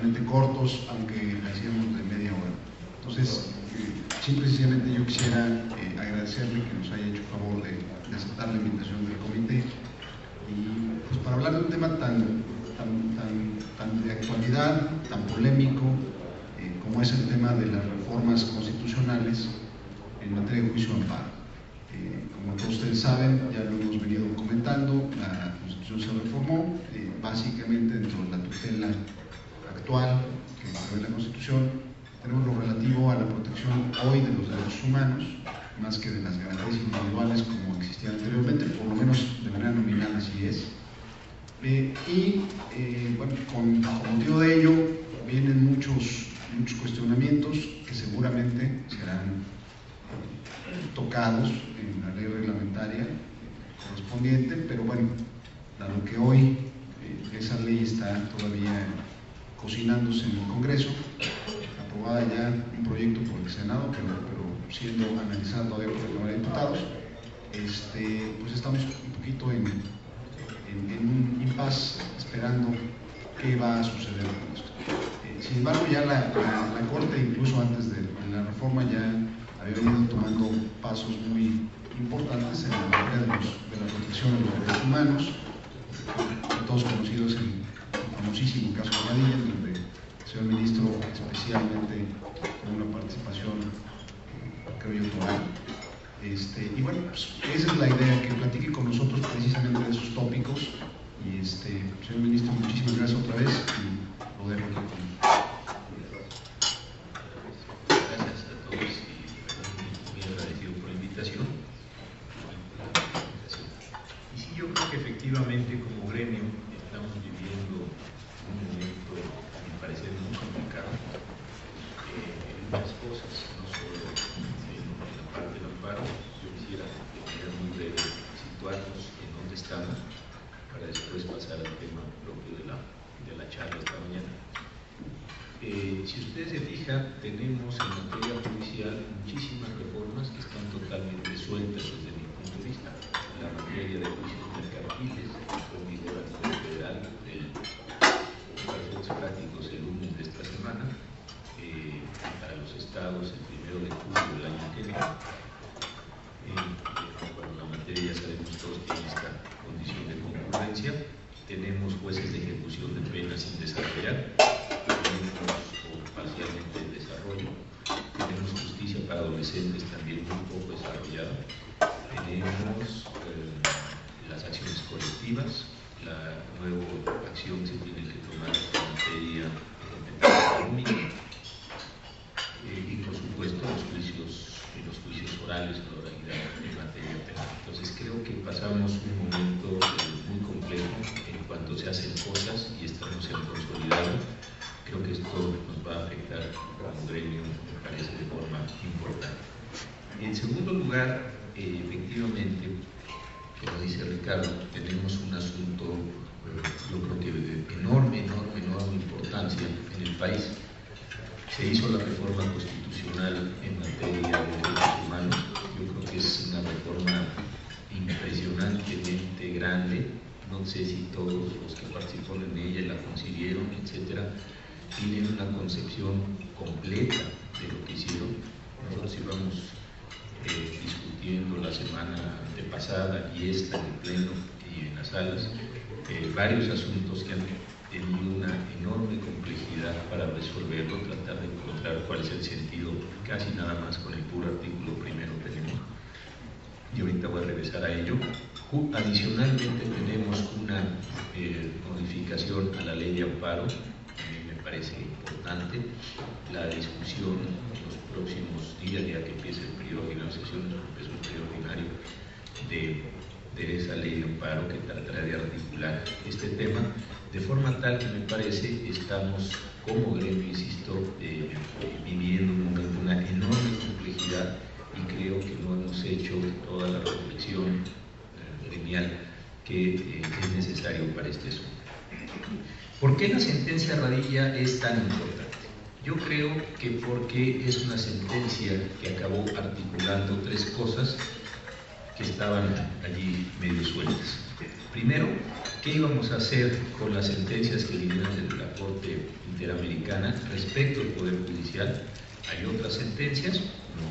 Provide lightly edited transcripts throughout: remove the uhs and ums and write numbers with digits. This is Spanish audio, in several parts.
realmente cortos, aunque hacíamos de media hora. Entonces, simple y sencillamente yo quisiera agradecerle que nos haya hecho favor de aceptar la invitación del comité y pues para hablar de un tema tan de actualidad, tan polémico como es el tema de las reformas constitucionales en materia de juicio de amparo. Como todos ustedes saben, ya lo hemos venido comentando, la Constitución se reformó básicamente dentro de la tutela actual que prevé la Constitución. Tenemos lo relativo a la protección hoy de los derechos humanos, más que de las garantías individuales como existían anteriormente, por lo menos de manera nominal así es. Bueno, con motivo de ello vienen muchos cuestionamientos que seguramente serán tocados en la ley reglamentaria correspondiente, pero bueno, dado que hoy esa ley está todavía cocinándose en el Congreso, aprobada ya un proyecto por el Senado, pero siendo analizado todavía por la Cámara de Diputados, pues estamos un poquito en un impasse esperando qué va a suceder con esto. Sin embargo, ya la Corte, incluso antes de la reforma, ya había venido tomando pasos muy importantes en la materia de la protección de los derechos humanos, todos conocidos en el famosísimo caso de Padilla, donde el señor ministro especialmente con una participación, creo yo, total. Y bueno, pues esa es la idea, que platique con nosotros precisamente de esos tópicos. Y señor ministro, muchísimas gracias otra vez y lo dejo aquí con nosotros. Gracias a todos y muy agradecido por la invitación. Y sí, yo creo que efectivamente como gremio estamos viviendo un momento, a mi parecer, muy complicado en muchas cosas, no solo en la parte del amparo. Yo quisiera, de manera muy breve, situarnos en dónde estamos para después pasar al tema propio de la charla esta mañana. Si ustedes se fijan, tenemos en materia judicial muchísimas reformas que están totalmente sueltas desde mi punto de vista. La materia de juicios mercantiles, con vigor a nivel federal, para efectos prácticos el lunes de esta semana, para los estados el 1 de julio del año que viene. Bueno, la materia, ya sabemos todos, tiene esta condición de concurrencia. Tenemos jueces de ejecución de penas sin desarrollar, o parcialmente en desarrollo. Tenemos justicia para adolescentes también muy poco desarrollada. Tenemos las acciones colectivas, la nueva acción que se tiene que tomar en materia de económica y por supuesto los juicios orales, la oralidad en materia penal. Entonces creo que pasamos un momento muy complejo en cuanto se hacen cosas y estamos en consolidado. Creo que esto nos va a afectar como gremio, me parece, de forma importante. En segundo lugar, efectivamente, como dice Ricardo, tenemos un asunto, yo creo que de enorme importancia en el país. Se hizo la reforma constitucional en materia de derechos humanos. Yo creo que es una reforma impresionantemente grande. No sé si todos los que participaron en ella la concibieron, etcétera, tienen una concepción completa de lo que hicieron. Nosotros íbamos discutiendo la semana antepasada y esta en el pleno y en las salas varios asuntos que han tenido una enorme complejidad para resolverlo, tratar de encontrar cuál es el sentido. Casi nada más con el puro artículo primero tenemos, y ahorita voy a regresar a ello. Adicionalmente tenemos una modificación a la ley de amparo, me parece importante la discusión en los próximos días, ya que empiece el periodo de negociación, es un periodo ordinario de esa ley de amparo que tratará de articular este tema, de forma tal que me parece estamos como gremio, insisto, viviendo un momento de una enorme complejidad, y creo que no hemos hecho toda la reflexión gremial que es necesario para este asunto. ¿Por qué la sentencia Radilla es tan importante? Yo creo que porque es una sentencia que acabó articulando tres cosas que estaban allí medio sueltas. Primero, ¿qué íbamos a hacer con las sentencias que vinieron desde la Corte interamericana respecto al Poder Judicial. Hay otras sentencias, no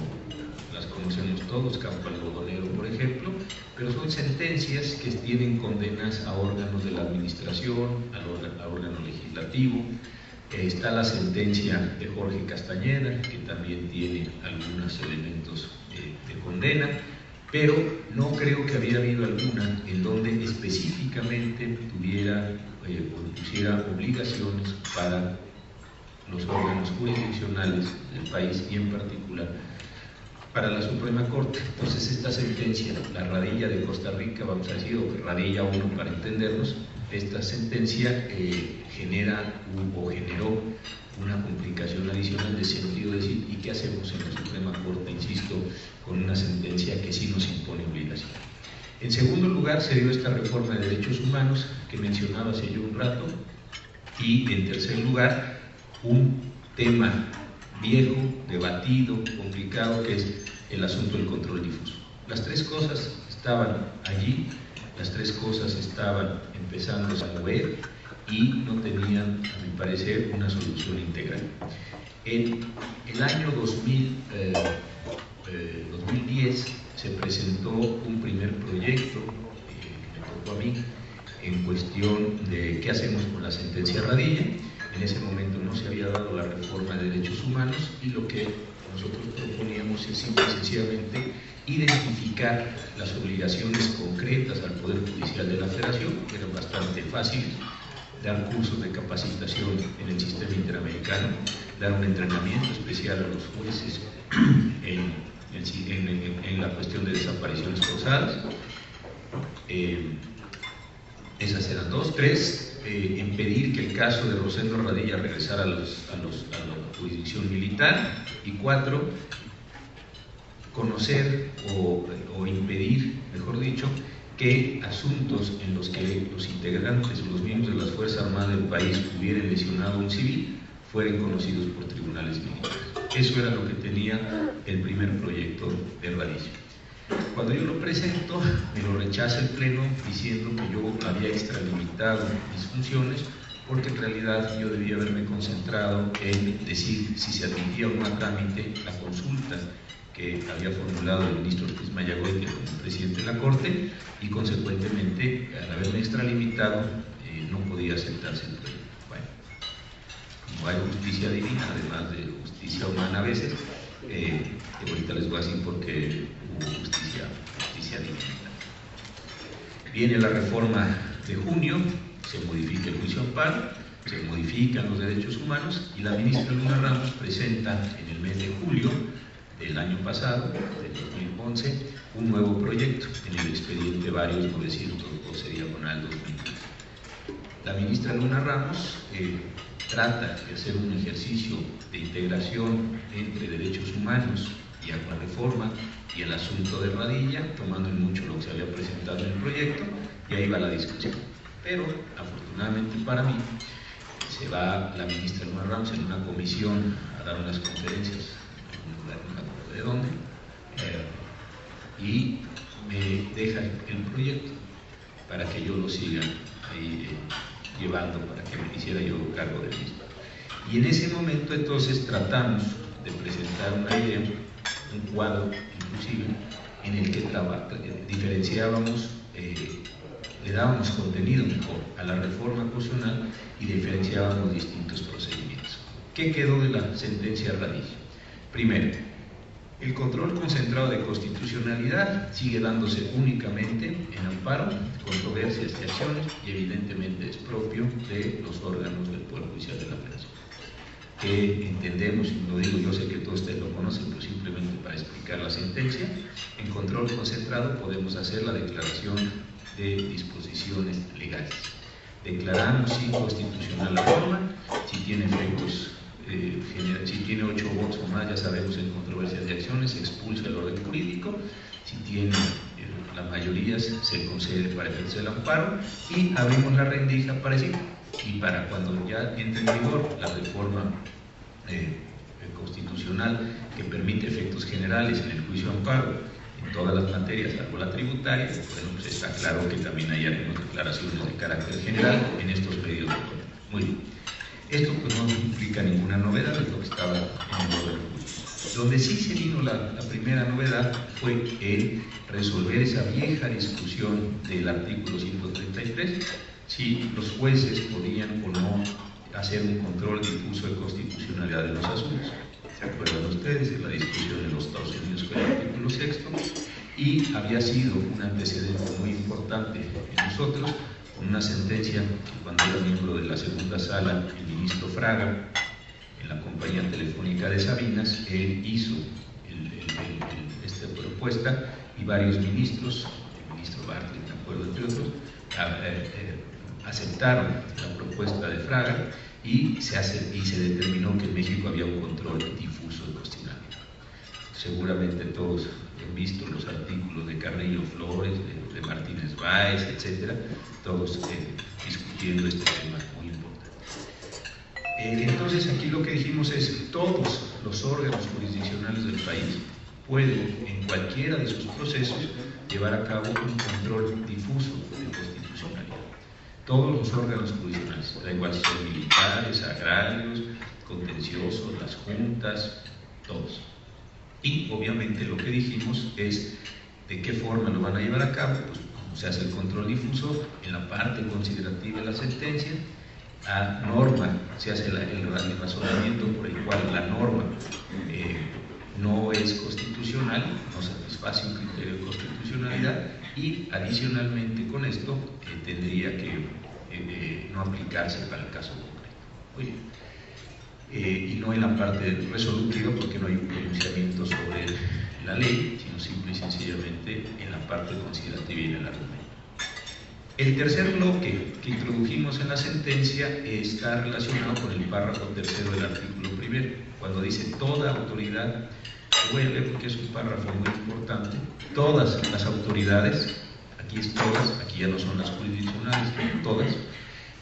las conocemos todos, Campo Algodonero, por ejemplo, pero son sentencias que tienen condenas a órganos de la administración, al órgano legislativo. Está la sentencia de Jorge Castañeda, que también tiene algunos elementos de condena, pero no creo que había habido alguna en donde específicamente tuviera o pusiera obligaciones para los órganos jurisdiccionales del país y en particular para la Suprema Corte. Entonces esta sentencia, la Radilla de Costa Rica, vamos a decir, o Radilla 1 para entendernos, esta sentencia generó una complicación adicional de sentido de decir, ¿y qué hacemos en la Suprema Corte? Insisto, con una sentencia que sí nos impone obligación. En segundo lugar, se dio esta reforma de derechos humanos que mencionaba hace yo un rato, y en tercer lugar, un tema viejo, debatido, complicado, que es el asunto del control difuso. Las tres cosas estaban allí, las tres cosas estaban empezando a mover y no tenían, a mi parecer, una solución integral. En el año 2010 se presentó un primer proyecto que me tocó a mí en cuestión de qué hacemos con la sentencia Radilla. En ese momento no se había dado la reforma de derechos humanos y lo que nosotros proponíamos es simple y sencillamente identificar las obligaciones concretas al Poder Judicial de la Federación, que eran bastante fáciles, dar cursos de capacitación en el sistema interamericano, dar un entrenamiento especial a los jueces en la cuestión de desapariciones forzadas. Esas eran dos. Tres, impedir que el caso de Rosendo Radilla regresara a la jurisdicción militar. Y cuatro, conocer o impedir, mejor dicho, que asuntos en los que los integrantes o los miembros de las Fuerzas Armadas del país hubieran lesionado a un civil fueran conocidos por tribunales militares. Eso era lo que tenía el primer proyecto de Radilla. Cuando yo lo presento, me lo rechaza el Pleno diciendo que yo había extralimitado mis funciones, porque en realidad yo debía haberme concentrado en decir si se admitía o no a trámite la consulta que había formulado el ministro Ortiz Mayagoite como presidente de la Corte, y consecuentemente, al haberme extralimitado, no podía aceptarse el Pleno. Bueno, no hay justicia divina, además de justicia humana a veces, que ahorita les voy a decir porque hubo justicia divina. Viene la reforma de junio, se modifica el juicio amparo, se modifican los derechos humanos, y la ministra Luna Ramos presenta en el mes de julio del año pasado, del 2011, un nuevo proyecto en el expediente varios 912 diagonal 2015. La ministra Luna Ramos trata de hacer un ejercicio de integración entre derechos humanos y la reforma y el asunto de Radilla, tomando en mucho lo que se había presentado en el proyecto, y ahí va la discusión. Pero, afortunadamente para mí, se va la ministra Luna Ramos en una comisión a dar unas conferencias, no me acuerdo de dónde, y me deja el proyecto para que yo lo siga ahí llevando, para que me hiciera yo cargo del mismo. Y en ese momento entonces tratamos de presentar una idea, un cuadro inclusive, en el que diferenciábamos, le dábamos contenido mejor a la reforma constitucional y diferenciábamos distintos procedimientos. ¿Qué quedó de la sentencia Radilla? Primero, el control concentrado de constitucionalidad sigue dándose únicamente en amparo, controversias y acciones, y evidentemente es propio de los órganos del Poder Judicial de la Federación. Que entendemos, y lo digo, yo sé que todos ustedes lo conocen, pero simplemente para explicar la sentencia, en control concentrado podemos hacer la declaración de disposiciones legales. Declaramos inconstitucional la norma, si tiene efectos, si tiene 8 votos o más, ya sabemos, en controversias de acciones, se expulsa el orden jurídico, si tiene la mayoría se concede para efectos del amparo, y abrimos la rendija para decir, y para cuando ya entre en vigor la reforma constitucional que permite efectos generales en el juicio amparo en todas las materias, salvo la tributaria, bueno, pues está claro que también hay algunas declaraciones de carácter general en estos medios de control. Muy bien. Esto pues no implica ninguna novedad, es lo que estaba en el orden público. Donde sí se vino la primera novedad fue el resolver esa vieja discusión del artículo 133, si los jueces podían o no hacer un control difuso de constitucionalidad de los asuntos. ¿Se acuerdan ustedes de la discusión en los Estados Unidos con el artículo 6? Y había sido un antecedente muy importante en nosotros, con una sentencia que cuando era miembro de la segunda sala, el ministro Fraga, en la compañía telefónica de Sabinas, él hizo esta propuesta y varios ministros, el ministro Bartlett, me acuerdo, entre otros, aceptaron la propuesta de Fraga y se determinó que en México había un control difuso de constitucionalidad. Seguramente todos han visto los artículos de Carrillo Flores, de Martínez Báez, etcétera, todos discutiendo este tema muy importante. Entonces aquí lo que dijimos es: todos los órganos jurisdiccionales del país pueden en cualquiera de sus procesos llevar a cabo un control difuso de constitucionalidad. Todos los órganos jurisdiccionales, da igual si son militares, agrarios, contenciosos, las juntas, todos. Y obviamente lo que dijimos es de qué forma lo van a llevar a cabo. Pues se hace el control difuso en la parte considerativa de la sentencia. A norma se hace el razonamiento por el cual la norma no es constitucional, no satisface un criterio de constitucionalidad, y adicionalmente con esto tendría que no aplicarse para el caso concreto. Muy bien. Y no en la parte resolutiva, porque no hay un pronunciamiento sobre la ley, sino simple y sencillamente en la parte considerativa y en el argumento. El tercer bloque que introdujimos en la sentencia está relacionado con el párrafo tercero del artículo primero, cuando dice toda autoridad. Voy a leer porque es un párrafo muy importante. Todas las autoridades, aquí es todas, aquí ya no son las jurisdiccionales, pero todas,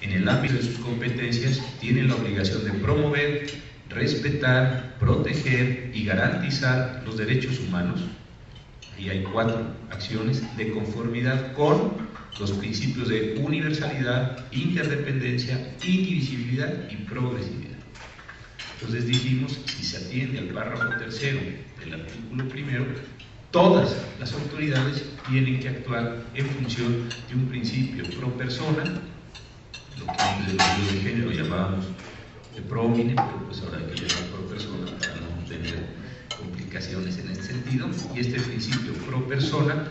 en el ámbito de sus competencias, tienen la obligación de promover, respetar, proteger y garantizar los derechos humanos. Ahí hay 4 acciones de conformidad con los principios de universalidad, interdependencia, indivisibilidad y progresividad. Entonces dijimos, si se atiende al párrafo tercero del artículo primero, todas las autoridades tienen que actuar en función de un principio pro persona, lo que desde el género llamábamos de pro homine, pero pues ahora hay que llamar pro persona para no tener complicaciones en este sentido, y este principio pro persona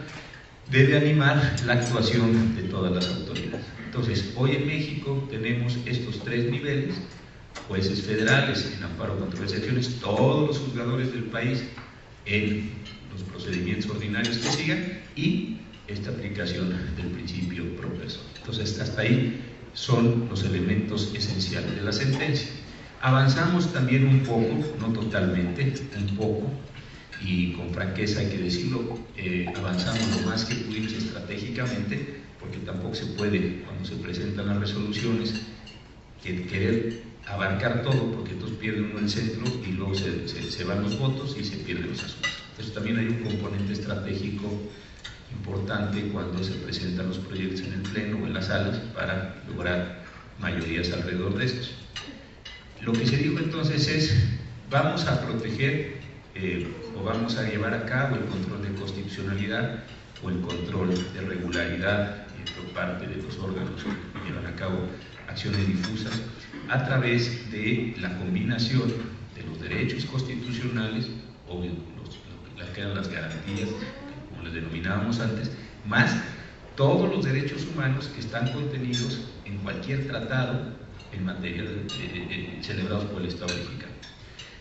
debe animar la actuación de todas las autoridades. Entonces, hoy en México tenemos estos 3 niveles: jueces federales en amparo, controversia y acciones, todos los juzgadores del país en los procedimientos ordinarios que sigan, y esta aplicación del principio pro persona. Entonces, hasta ahí son los elementos esenciales de la sentencia. Avanzamos también un poco, no totalmente, un poco, y con franqueza hay que decirlo, avanzamos lo más que pudimos estratégicamente, porque tampoco se puede, cuando se presentan las resoluciones, querer abarcar todo, porque entonces pierde uno el centro y luego se van los votos y se pierden los asuntos. Entonces también hay un componente estratégico importante cuando se presentan los proyectos en el pleno o en las salas para lograr mayorías alrededor de estos. Lo que se dijo entonces es: vamos a proteger o vamos a llevar a cabo el control de constitucionalidad o el control de regularidad por parte de los órganos que llevan a cabo acciones difusas a través de la combinación de los derechos constitucionales, obvio, las que eran las garantías, como les denominábamos antes, más todos los derechos humanos que están contenidos en cualquier tratado en materia celebrados por el Estado mexicano.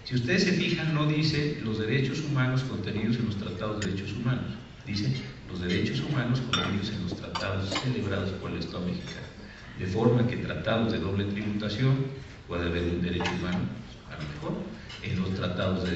Si ustedes se fijan, no dice los derechos humanos contenidos en los tratados de derechos humanos, dice los derechos humanos contenidos en los tratados celebrados por el Estado mexicano. De forma que tratados de doble tributación puede haber un derecho humano, a lo mejor, en los tratados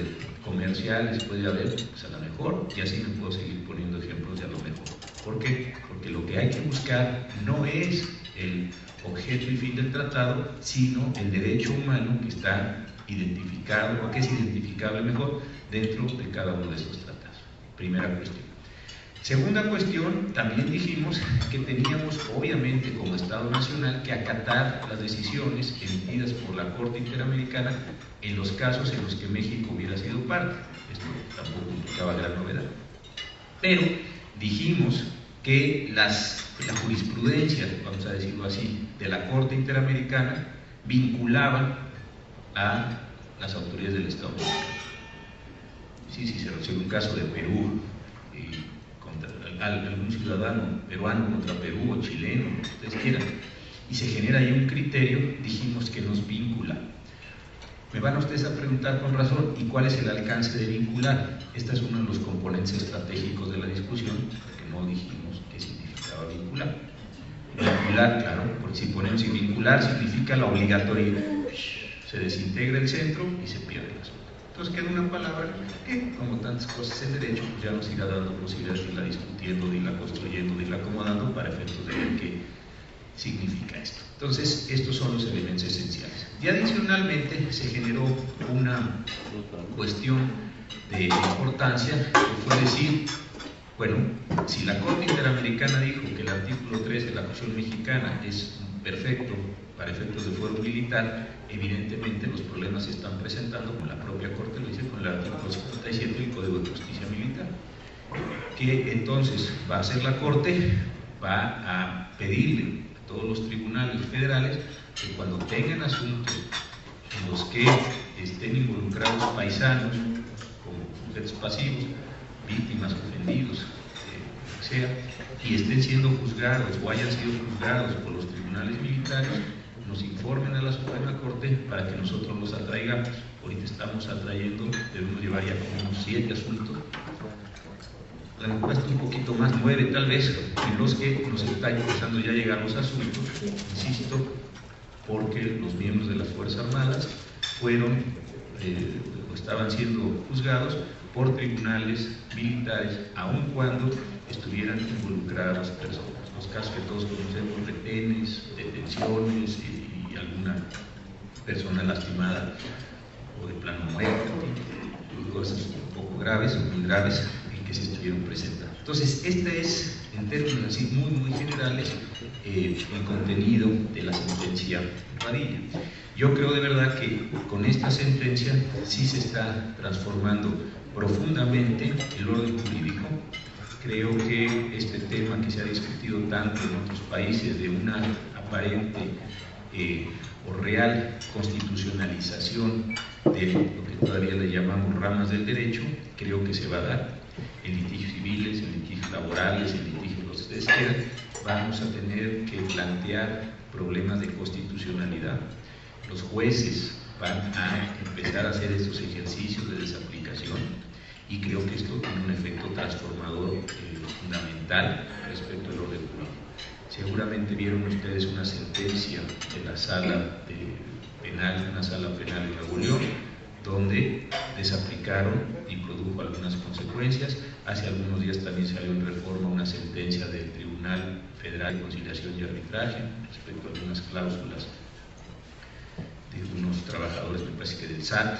comerciales puede haber, pues a lo mejor, y así me puedo seguir poniendo ejemplos de a lo mejor. ¿Por qué? Porque lo que hay que buscar no es el objeto y fin del tratado, sino el derecho humano que está identificado, o que es identificable mejor, dentro de cada uno de esos tratados. Primera cuestión. Segunda cuestión, también dijimos que teníamos, obviamente, como Estado Nacional, que acatar las decisiones emitidas por la Corte Interamericana en los casos en los que México hubiera sido parte. Esto tampoco implicaba gran novedad. Pero dijimos que la jurisprudencia, vamos a decirlo así, de la Corte Interamericana vinculaban a las autoridades del Estado mexicano. Sí, se resuelve un caso de Perú, contra algún ciudadano peruano contra Perú o chileno, lo que ustedes quieran, y se genera ahí un criterio, dijimos que nos vincula. Me van ustedes a preguntar con razón, ¿y cuál es el alcance de vincular? Este es uno de los componentes estratégicos de la discusión, porque no dijimos qué significaba vincular. Vincular, claro, porque si ponemos sin vincular significa la obligatoriedad. Se desintegra el centro y se pierde el asunto. Entonces queda una palabra que, como tantas cosas en derecho, pues ya nos irá dando posibilidades de irla discutiendo, de irla construyendo, de irla acomodando para efectos de ver qué significa esto. Entonces, estos son los elementos esenciales. Y adicionalmente se generó una cuestión de importancia, que fue decir, bueno, si la Corte Interamericana dijo que el artículo 3 de la Constitución mexicana es perfecto para efectos de fuero militar, evidentemente los problemas se están presentando, como la propia Corte lo dice, con el artículo 57 del Código de Justicia Militar. Que entonces va a hacer la Corte, va a pedirle a todos los tribunales federales que cuando tengan asuntos en los que estén involucrados paisanos como sujetos pasivos, víctimas, ofendidos, lo que sea, y estén siendo juzgados o hayan sido juzgados por los tribunales militares, nos informen a la Suprema Corte para que nosotros los atraigamos. Ahorita estamos atrayendo, debemos llevar ya como unos 7 asuntos, la encuesta un poquito más, 9 tal vez, en los que nos están empezando ya a llegar los asuntos, insisto, porque los miembros de las Fuerzas Armadas fueron o estaban siendo juzgados por tribunales militares, aun cuando estuvieran involucradas personas. Los casos que todos conocemos, retenes, detenciones y alguna persona lastimada o de plano muerta, cosas un poco graves o muy graves que se estuvieron presentando. Entonces, este es, en términos así muy generales, el contenido de la sentencia Padilla. Yo creo de verdad que con esta sentencia sí se está transformando profundamente el orden jurídico. Creo que este tema que se ha discutido tanto en otros países de una aparente o real constitucionalización de lo que todavía le llamamos ramas del derecho, creo que se va a dar en litigios civiles, en litigios laborales, en litigios los que ustedes quieran. Vamos a tener que plantear problemas de constitucionalidad. Los jueces van a empezar a hacer estos ejercicios de desaplicación y creo que esto tiene un efecto transformador fundamental respecto al orden jurídico. Seguramente vieron ustedes una sentencia de la sala penal, una sala penal en Nuevo León, donde desaplicaron y produjo algunas consecuencias. Hace algunos días también salió en reforma una sentencia del Tribunal Federal de Conciliación y Arbitraje respecto a algunas cláusulas de unos trabajadores, me parece que del SAT,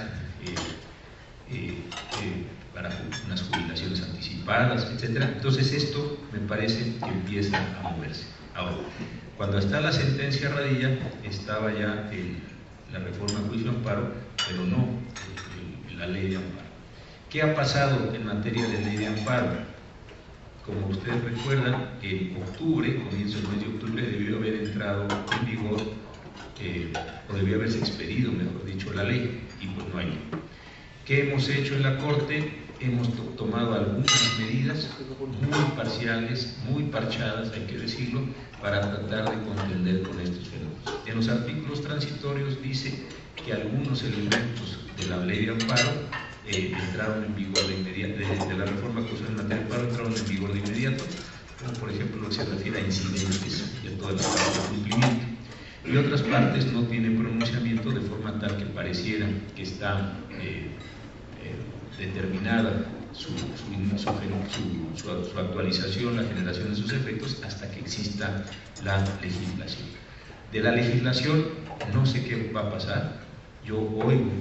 para unas jubilaciones anticipadas, etc. Entonces esto me parece que empieza a moverse. Ahora, cuando está la sentencia Radilla, estaba ya la reforma de juicio de amparo, pero no la ley de amparo. ¿Qué ha pasado en materia de ley de amparo? Como ustedes recuerdan, en octubre, comienzo del mes de octubre, debió haber entrado en vigor, o debió haberse expedido, mejor dicho, la ley, y pues no hay ley. ¿Qué hemos hecho en la Corte? Hemos tomado algunas medidas muy parciales, muy parchadas, hay que decirlo, para tratar de contender con estos fenómenos. En los artículos transitorios dice que algunos elementos de la ley de amparo entraron en vigor de inmediato, de la reforma constitucional en materia de amparo entraron en vigor de inmediato, como por ejemplo lo que se refiere a incidentes y a todas las partes de cumplimiento. Y otras partes no tienen pronunciamiento, de forma tal que pareciera que está determinada su actualización, la generación de sus efectos, hasta que exista la legislación. De la legislación no sé qué va a pasar. Yo oigo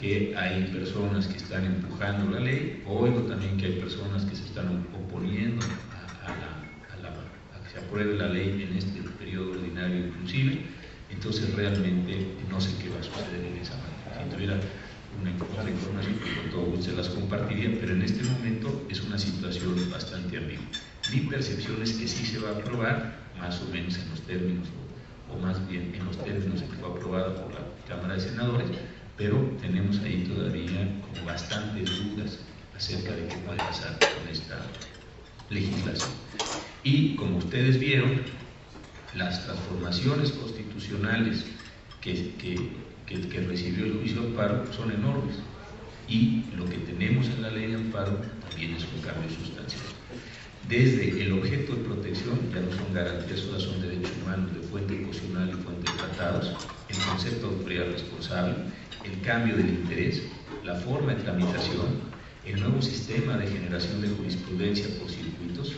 que hay personas que están empujando la ley, oigo también que hay personas que se están oponiendo a que se apruebe la ley en este periodo ordinario inclusive. Entonces realmente no sé qué va a suceder en esa materia. Si tuviera otra información, con todo gusto se las compartiría, pero en este momento es una situación bastante ambigua. Mi percepción es que sí se va a aprobar, más o menos en los términos, o más bien en los términos que fue aprobada por la Cámara de Senadores, pero tenemos ahí todavía como bastantes dudas acerca de qué puede pasar con esta legislación. Y como ustedes vieron, las transformaciones constitucionales que recibió el juicio de amparo son enormes, y lo que tenemos en la ley de amparo también es un cambio sustancial. Desde el objeto de protección, ya no son garantías, ahora son derechos humanos de fuente constitucional y fuente de tratados, el concepto de autoridad responsable, el cambio del interés, la forma de tramitación, el nuevo sistema de generación de jurisprudencia por circuitos,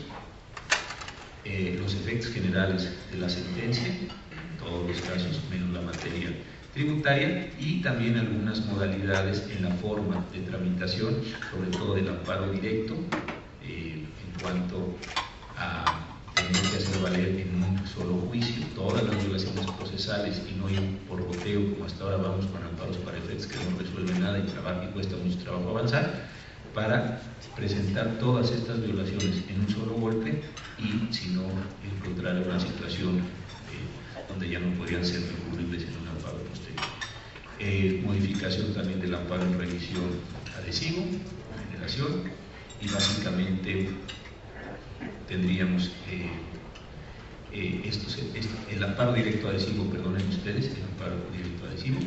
los efectos generales de la sentencia, en todos los casos, menos la materia tributaria, y también algunas modalidades en la forma de tramitación, sobre todo del amparo directo, en cuanto a tener que hacer valer en un solo juicio todas las violaciones procesales y no ir por boteo como hasta ahora vamos con amparos para efectos que no resuelven nada y cuesta mucho trabajo avanzar, para presentar todas estas violaciones en un solo golpe y si no encontrar una situación donde ya no podrían ser recurribles en un amparo posterior. Modificación también del amparo en revisión adhesivo, generación, y básicamente tendríamos el amparo directo adhesivo, perdonen ustedes, el amparo directo adhesivo,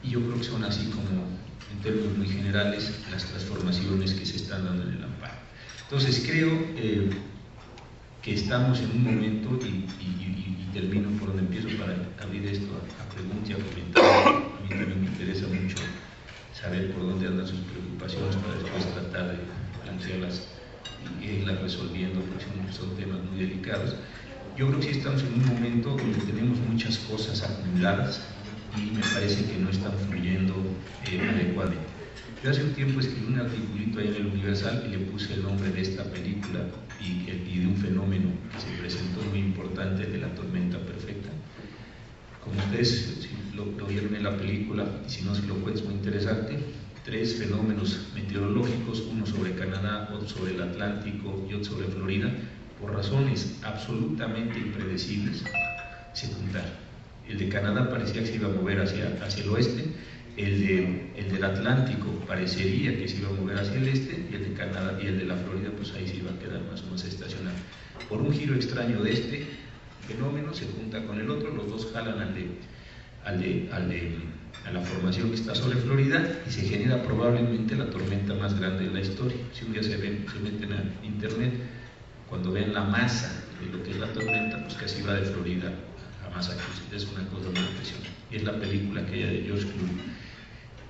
y yo creo que son así como, en términos muy generales, las transformaciones que se están dando en el amparo. Entonces creo que estamos en un momento, y termino por donde empiezo para abrir esto a preguntas y a comentarios. A mí también me interesa mucho saber por dónde andan sus preocupaciones para después tratar de plantearlas y irlas resolviendo, porque son temas muy delicados. Yo creo que sí estamos en un momento donde tenemos muchas cosas acumuladas y me parece que no están fluyendo adecuadamente. Yo hace un tiempo escribí un articulito ahí en el Universal y le puse el nombre de esta película y de un fenómeno que se presentó muy importante, de la tormenta perfecta. Como ustedes si lo vieron en la película, y si no se lo cuento, es muy interesante. 3 fenómenos meteorológicos, uno sobre Canadá, otro sobre el Atlántico y otro sobre Florida, por razones absolutamente impredecibles, se juntaron. El de Canadá parecía que se iba a mover hacia el oeste, el del Atlántico parecería que se iba a mover hacia el este, y el de Canadá y el de la Florida pues ahí se iba a quedar más o menos estacionado. Por un giro extraño de este fenómeno se junta con el otro, los dos jalan a la formación que está sobre Florida y se genera probablemente la tormenta más grande de la historia. Si un día se meten a internet, cuando vean la masa de lo que es la tormenta, pues casi va de Florida a Massachusetts, es una cosa muy impresionante. Y es la película aquella de George Clooney.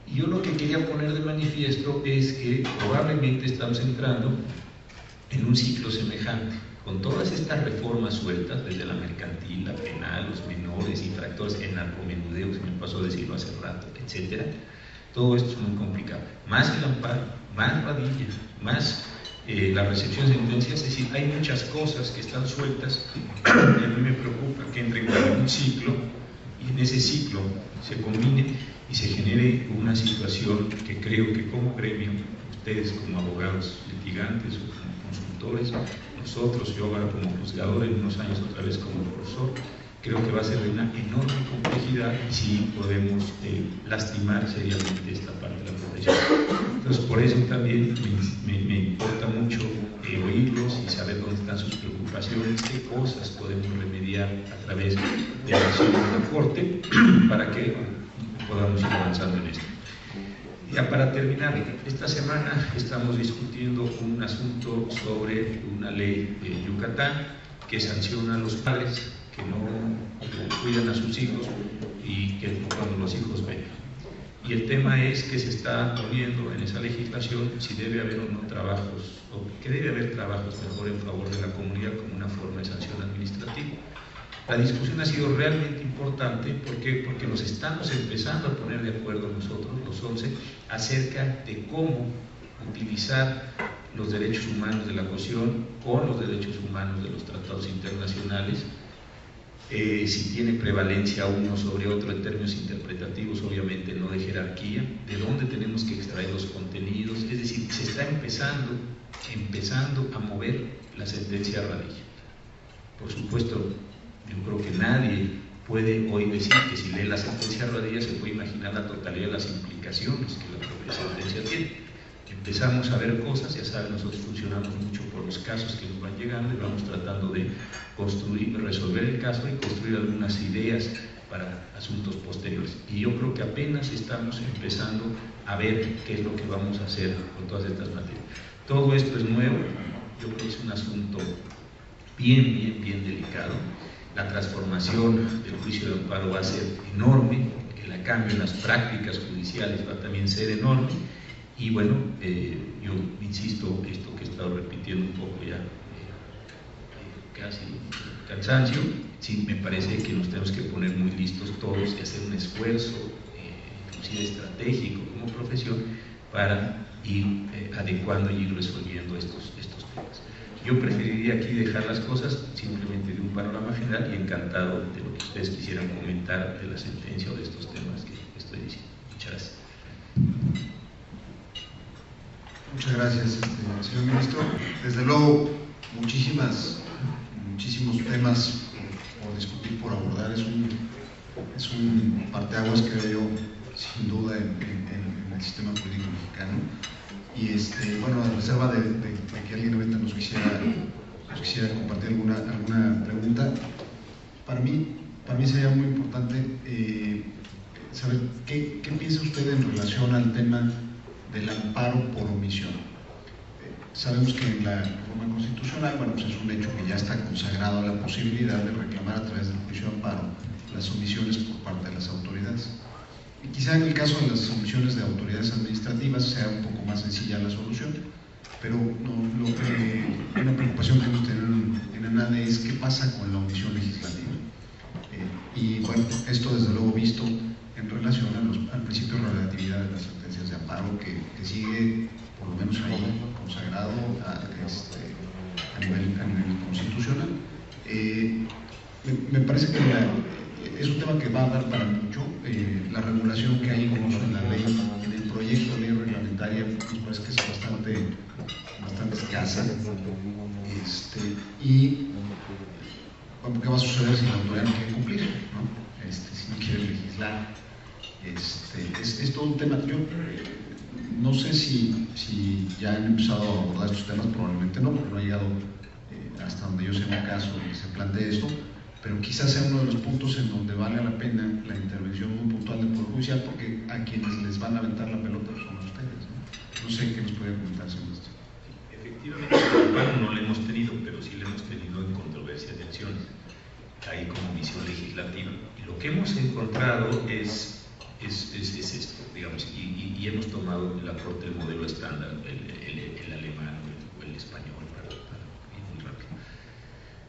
Y yo lo que quería poner de manifiesto es que probablemente estamos entrando en un ciclo semejante, con todas estas reformas sueltas, desde la mercantil, la penal, los menores, infractores, el narcomenudeo, se me pasó a decirlo hace rato, etc. Todo esto es muy complicado. Más el amparo, más Padilla, más la recepción de sentencias, es decir, hay muchas cosas que están sueltas y a mí me preocupa que entren en un ciclo y en ese ciclo se combine y se genere una situación que creo que como gremio, ustedes como abogados litigantes o como consultores, nosotros, yo ahora como juzgador, en unos años otra vez como profesor, creo que va a ser de una enorme complejidad y sí podemos lastimar seriamente esta parte de la protección. Entonces, por eso también me importa mucho oírlos y saber dónde están sus preocupaciones, qué cosas podemos remediar a través de la acción de la Corte para que podamos ir avanzando en esto. Ya para terminar, esta semana estamos discutiendo un asunto sobre una ley de Yucatán que sanciona a los padres que no cuidan a sus hijos y que cuando los hijos vengan. Y el tema es que se está poniendo en esa legislación si debe haber o no trabajos, o que debe haber trabajos mejor en favor de la comunidad como una forma de sanción administrativa. La discusión ha sido realmente importante porque nos estamos empezando a poner de acuerdo nosotros, los 11, acerca de cómo utilizar los derechos humanos de la cohesión con los derechos humanos de los tratados internacionales. Si tiene prevalencia uno sobre otro en términos interpretativos, obviamente no de jerarquía, de dónde tenemos que extraer los contenidos, es decir, se está empezando a mover la sentencia Radilla. Por supuesto, yo creo que nadie puede hoy decir que si lee la sentencia Radilla se puede imaginar la totalidad de las implicaciones que la propia sentencia tiene. Empezamos a ver cosas, ya saben, nosotros funcionamos mucho por los casos que nos van llegando y vamos tratando de construir, resolver el caso y construir algunas ideas para asuntos posteriores. Y yo creo que apenas estamos empezando a ver qué es lo que vamos a hacer con todas estas materias. Todo esto es nuevo, yo creo que es un asunto bien delicado. La transformación del juicio de amparo va a ser enorme, el cambio en las prácticas judiciales va a también ser enorme. Y bueno, yo insisto, esto que he estado repitiendo un poco ya, casi cansancio, sí me parece que nos tenemos que poner muy listos todos y hacer un esfuerzo, inclusive estratégico como profesión, para ir adecuando y ir resolviendo estos temas. Yo preferiría aquí dejar las cosas simplemente de un panorama general y encantado de lo que ustedes quisieran comentar de la sentencia o de estos temas que estoy diciendo. Muchas gracias. Muchas gracias, señor ministro. Desde luego, muchísimos temas por discutir, por abordar. Es un parteaguas, creo yo, sin duda, en el sistema político mexicano. Y bueno, a reserva de que alguien ahorita nos quisiera compartir alguna pregunta, para mí sería muy importante saber qué piensa usted en relación al tema del amparo por omisión. Sabemos que en la reforma constitucional, bueno, pues es un hecho que ya está consagrado la posibilidad de reclamar a través del juicio de amparo las omisiones por parte de las autoridades. Y quizá en el caso de las omisiones de autoridades administrativas sea un poco más sencilla la solución, pero una preocupación que hemos tenido en ANADE es qué pasa con la omisión legislativa. Y bueno, esto desde luego visto en relación al principio de relatividad de las sentencias de amparo que sigue, por lo menos ahí, consagrado a nivel constitucional. Me parece que es un tema que va a dar para mucho. La regulación que hay incluso en la ley, en el proyecto de ley reglamentaria, nos parece que es bastante escasa. Y ¿qué va a suceder si la autoridad no quiere cumplir, ¿no? Si no quiere legislar? Es todo un tema. Yo no sé si ya han empezado a abordar estos temas, probablemente no, porque no ha llegado hasta donde yo sé un caso donde se plantee esto, pero quizás sea uno de los puntos en donde vale la pena la intervención muy puntual del Poder Judicial, porque a quienes les van a aventar la pelota son ustedes, ¿no? No sé qué nos puede comentar sobre esto. Efectivamente, bueno, no lo hemos tenido, pero sí lo hemos tenido en controversias de acciones, ahí como misión legislativa. Y lo que hemos encontrado es esto, digamos, y hemos tomado el aporte del modelo estándar, el alemán o el español, para ir muy rápido.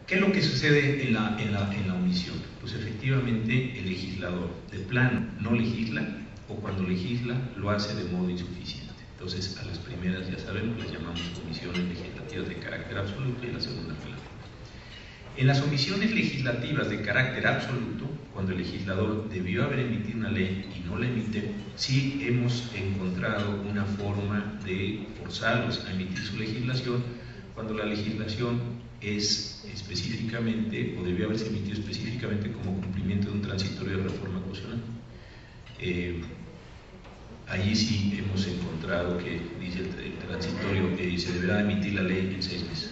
¿Qué es lo que sucede en la omisión? Pues efectivamente el legislador de plano no legisla, o cuando legisla lo hace de modo insuficiente. Entonces a las primeras, ya sabemos, las llamamos omisiones legislativas de carácter absoluto, y a la segunda fue la misma. En las omisiones legislativas de carácter absoluto, cuando el legislador debió haber emitido una ley y no la emite, sí hemos encontrado una forma de forzarlos a emitir su legislación cuando la legislación es específicamente, o debió haberse emitido específicamente como cumplimiento de un transitorio de reforma constitucional. Allí sí hemos encontrado que dice el transitorio que se deberá emitir la ley en 6 meses.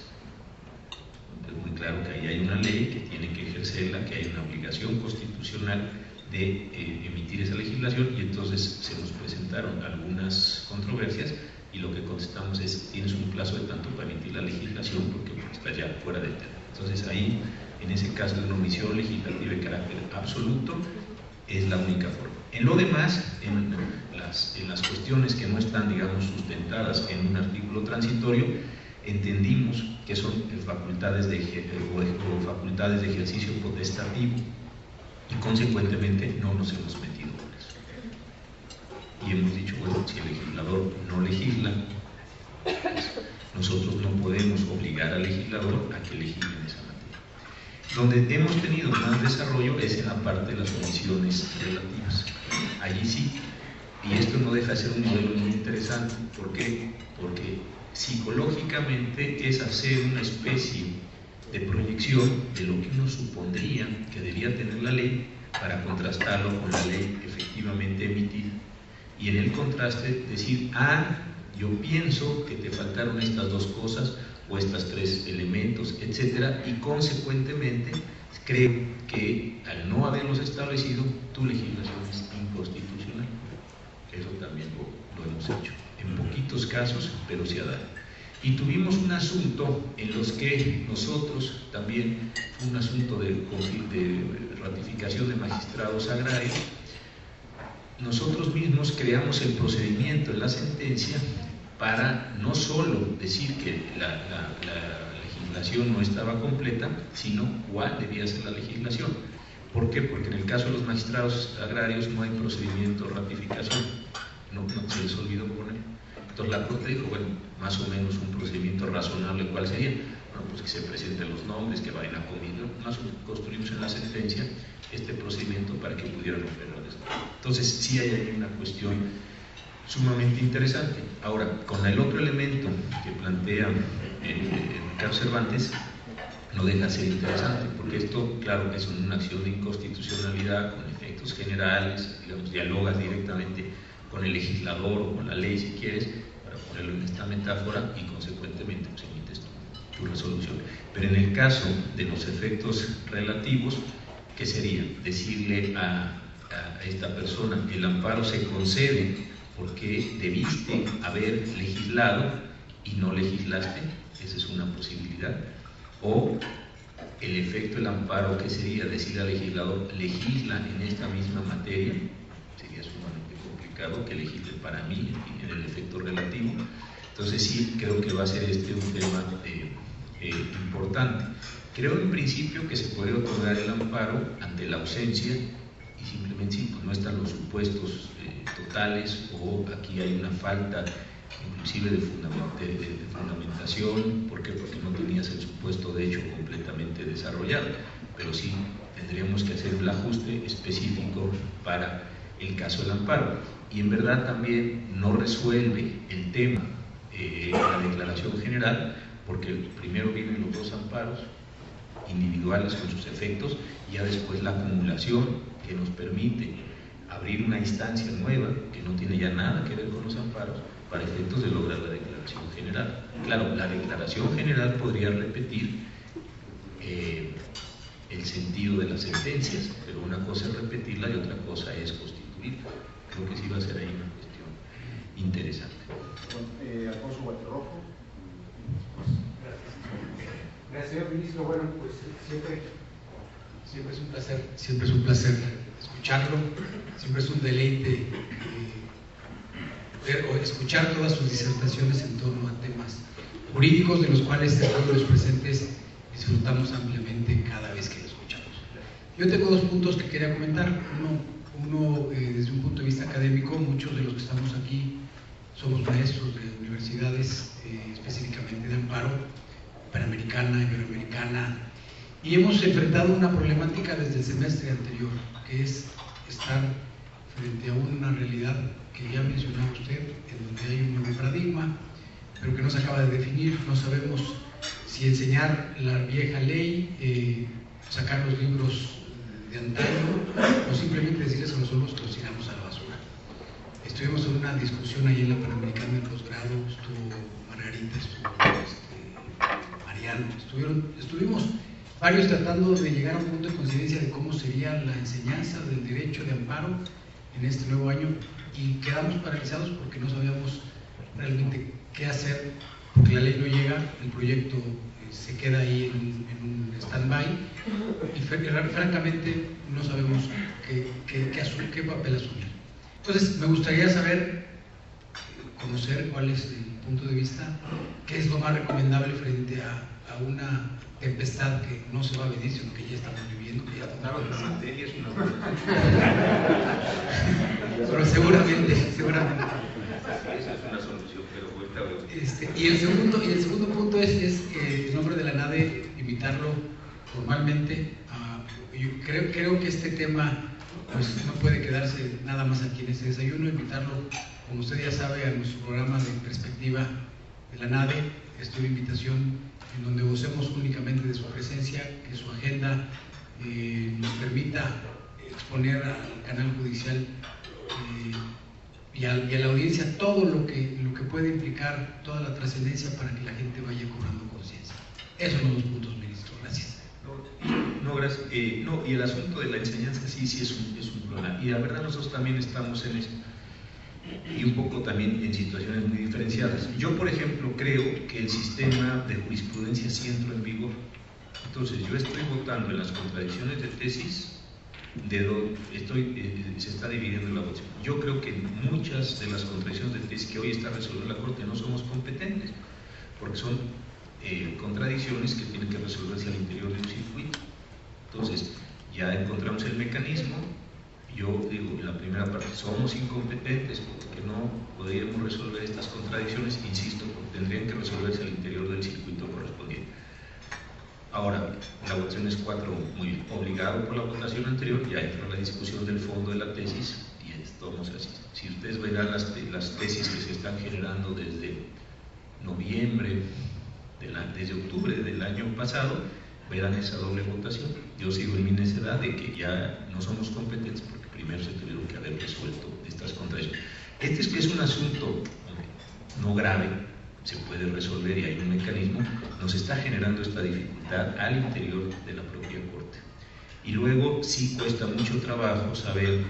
Es muy claro que ahí hay una ley que tiene que ejercerla, que hay una obligación constitucional de emitir esa legislación, y entonces se nos presentaron algunas controversias y lo que contestamos es: tienes un plazo de tanto para emitir la legislación porque está ya fuera de término. Entonces ahí, en ese caso de una omisión legislativa de carácter absoluto, es la única forma. En lo demás, en las cuestiones que no están, digamos, sustentadas en un artículo transitorio, entendimos que son facultades de ejercicio potestativo y consecuentemente no nos hemos metido con eso. Y hemos dicho, bueno, si el legislador no legisla, pues nosotros no podemos obligar al legislador a que legisle en esa materia. Donde hemos tenido más desarrollo es en la parte de las omisiones relativas. Allí sí, y esto no deja de ser un modelo muy interesante. ¿Por qué? Porque psicológicamente es hacer una especie de proyección de lo que uno supondría que debía tener la ley para contrastarlo con la ley efectivamente emitida. Y en el contraste decir, yo pienso que te faltaron estas dos cosas o estos tres elementos, etcétera, y consecuentemente creo que al no haberlos establecido, tu legislación es inconstitucional. Eso también lo hemos hecho, en poquitos casos, pero se ha dado. Y tuvimos un asunto en los que nosotros también, un asunto de ratificación de magistrados agrarios, nosotros mismos creamos el procedimiento en la sentencia para no solo decir que la legislación no estaba completa, sino cuál debía ser la legislación. ¿Por qué? Porque en el caso de los magistrados agrarios no hay procedimiento de ratificación, no se les olvidó poner. Entonces la Corte dijo, bueno, más o menos un procedimiento razonable, ¿cuál sería? Bueno, pues que se presenten los nombres, que vayan a comido. Más o menos construimos en la sentencia este procedimiento para que pudieran operar esto. Entonces sí hay ahí una cuestión sumamente interesante. Ahora, con el otro elemento que plantea Ricardo Cervantes, no deja de ser interesante, porque esto, claro, es una acción de inconstitucionalidad con efectos generales, digamos, dialogas directamente con el legislador o con la ley, si quieres, para ponerlo en esta metáfora, y consecuentemente pues, emites tu resolución. Pero en el caso de los efectos relativos, ¿qué sería? Decirle a esta persona, el amparo se concede porque debiste haber legislado y no legislaste, esa es una posibilidad. O el efecto del amparo, que sería decirle al legislador, legisla en esta misma materia, sería sumamente complicado que legisle para mí en el efecto relativo. Entonces sí, creo que va a ser un tema importante. Creo en principio que se puede otorgar el amparo ante la ausencia y simplemente si pues, no están los supuestos totales o aquí hay una falta inclusive de fundamentación. ¿Por qué? Porque no tenías el supuesto de hecho completamente desarrollado, pero sí tendríamos que hacer el ajuste específico para el caso del amparo. Y en verdad también no resuelve el tema la declaración general, porque primero vienen los dos amparos individuales con sus efectos y ya después la acumulación que nos permite abrir una instancia nueva que no tiene ya nada que ver con los amparos para efectos de lograr la declaración general. Claro, la declaración general podría repetir el sentido de las sentencias, pero una cosa es repetirla y otra cosa es constituirla. Creo que sí va a ser ahí una cuestión interesante. Alfonso Guaterrojo. Gracias, señor ministro. Bueno, pues siempre es un placer escucharlo, siempre es un deleite ver o escuchar todas sus disertaciones en torno a temas jurídicos de los cuales todos los presentes disfrutamos ampliamente cada vez que lo escuchamos. Yo tengo dos puntos que quería comentar. Uno desde un punto de vista académico, muchos de los que estamos aquí somos maestros de universidades, específicamente de amparo, Panamericana, Iberoamericana, y hemos enfrentado una problemática desde el semestre anterior, que es estar frente a una realidad que ya mencionaba usted, en donde hay un nuevo paradigma, pero que no se acaba de definir. No sabemos si enseñar la vieja ley, sacar los libros de antaño, o simplemente decirles a los alumnos que los tiramos a la basura. Estuvimos en una discusión ahí en la Panamericana en posgrado, estuvo Margarita, estuvo Mariano, estuvimos varios tratando de llegar a un punto de coincidencia de cómo sería la enseñanza del derecho de amparo en este nuevo año, y quedamos paralizados porque no sabíamos realmente qué hacer, porque la ley no llega, el proyecto se queda ahí en un stand-by, y francamente no sabemos qué papel asumir. Entonces me gustaría saber, conocer cuál es el punto de vista, qué es lo más recomendable frente a una tempestad que no se va a venir, sino que ya estamos viviendo, que ya estamos viviendo. Pero seguramente. Esa es una solución, pero ahorita veo. Y el segundo punto es en nombre de la NADE invitarlo formalmente. Yo creo que este tema pues no puede quedarse nada más aquí en este desayuno, invitarlo, como usted ya sabe, a nuestro programa de perspectiva de la NADE. Esta es una invitación en donde gocemos únicamente de su presencia, que su agenda nos permita exponer al canal judicial y a la audiencia todo lo que puede implicar, toda la trascendencia para que la gente vaya cobrando conciencia. Esos son los puntos, ministro. Gracias. No, gracias. Y el asunto de la enseñanza sí es un problema. Y la verdad nosotros también estamos en eso. Y un poco también en situaciones muy diferenciadas. Yo, por ejemplo, creo que el sistema de jurisprudencia sí entró en vigor. Entonces, yo estoy votando en las contradicciones de tesis, se está dividiendo la votación. Yo creo que muchas de las contradicciones de tesis que hoy está resolviendo la Corte no somos competentes, porque son contradicciones que tienen que resolverse al interior de un circuito. Entonces, ya encontramos el mecanismo. Yo digo, en la primera parte, somos incompetentes porque no podríamos resolver estas contradicciones, insisto, porque tendrían que resolverse al interior del circuito correspondiente. Ahora, la votación es 4, muy obligado por la votación anterior, ya entra la discusión del fondo de la tesis, y esto vamos así. Si ustedes verán las tesis que se están generando desde noviembre, desde octubre del año pasado, verán esa doble votación. Yo sigo en mi necedad de que ya no somos competentes porque primero se tuvieron que haber resuelto estas contradicciones. Este es que es un asunto no grave, se puede resolver y hay un mecanismo, nos está generando esta dificultad al interior de la propia Corte. Y luego sí cuesta mucho trabajo saber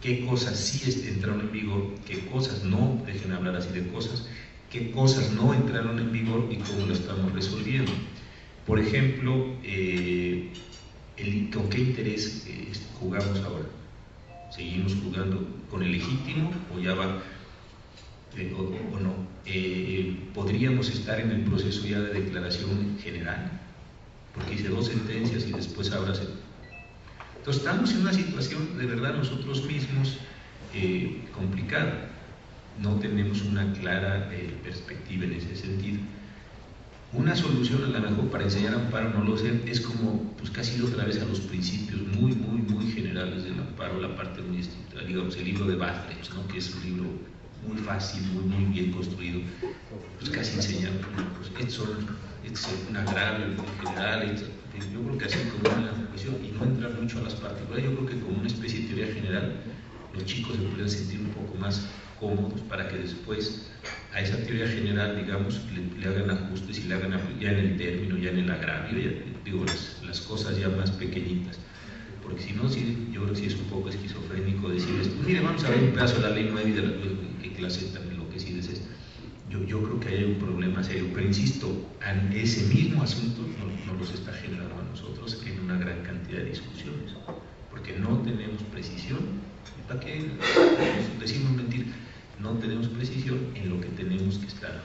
qué cosas sí entraron en vigor, qué cosas no, dejen hablar así de cosas, qué cosas no entraron en vigor y cómo lo estamos resolviendo. Por ejemplo, ¿con qué interés jugamos ahora? ¿Seguimos jugando con el legítimo o ya va? O no? ¿Podríamos estar en el proceso ya de declaración general? Porque hice 2 sentencias y después ahora se... Entonces estamos en una situación de verdad nosotros mismos complicada. No tenemos una clara perspectiva en ese sentido. Una solución a lo mejor para enseñar amparo, no lo sé, es como pues casi ir otra vez a los principios muy generales del amparo, la parte muy estricta, digamos el libro de Barthes, ¿no? Que es un libro muy fácil, muy bien construido, pues casi enseñar, pues esto es un agravio en general, yo creo que así como una cuestión, y no entrar mucho a las particulares, yo creo que como una especie de teoría general, los chicos se pueden sentir un poco más cómodos para que después a esa teoría general, digamos, le hagan ajustes y le hagan ya en el término, ya en el agravio, ya, digo, las cosas ya más pequeñitas. Porque si no, sí, yo creo que sí es un poco esquizofrénico decir esto. Mire, vamos a ver un pedazo de la ley 9 y de qué clase tan enloquecida es esta. Yo creo que hay un problema serio, pero insisto, ese mismo asunto nos los está generando a nosotros en una gran cantidad de discusiones, porque no tenemos precisión. ¿Para qué decimos mentir? No tenemos precisión en lo que tenemos que estar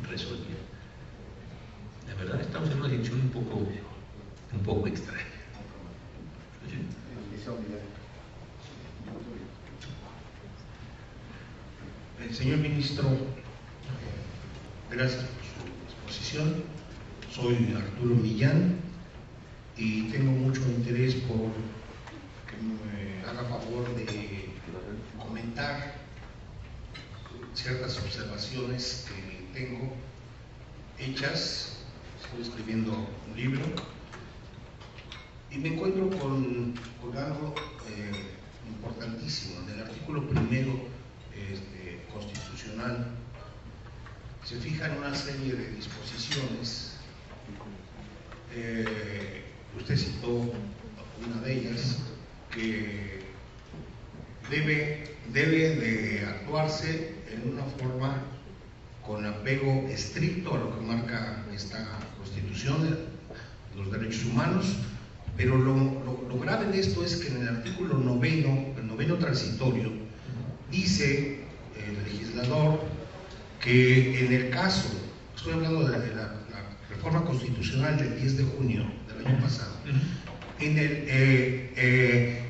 resolviendo. La verdad estamos en una situación un poco extraña. Señor ministro, gracias por su exposición. Soy Arturo Millán y tengo mucho interés por que me haga favor de comentar ciertas observaciones que tengo hechas. Estoy escribiendo un libro y me encuentro con algo importantísimo. En el artículo 1 constitucional se fijan una serie de disposiciones. Usted citó una de ellas, que debe de actuarse en una forma con apego estricto a lo que marca esta Constitución, los derechos humanos, pero lo grave de esto es que en el artículo 9, el 9 transitorio, dice el legislador que en el caso, estoy hablando de la reforma constitucional del 10 de junio del año pasado, en el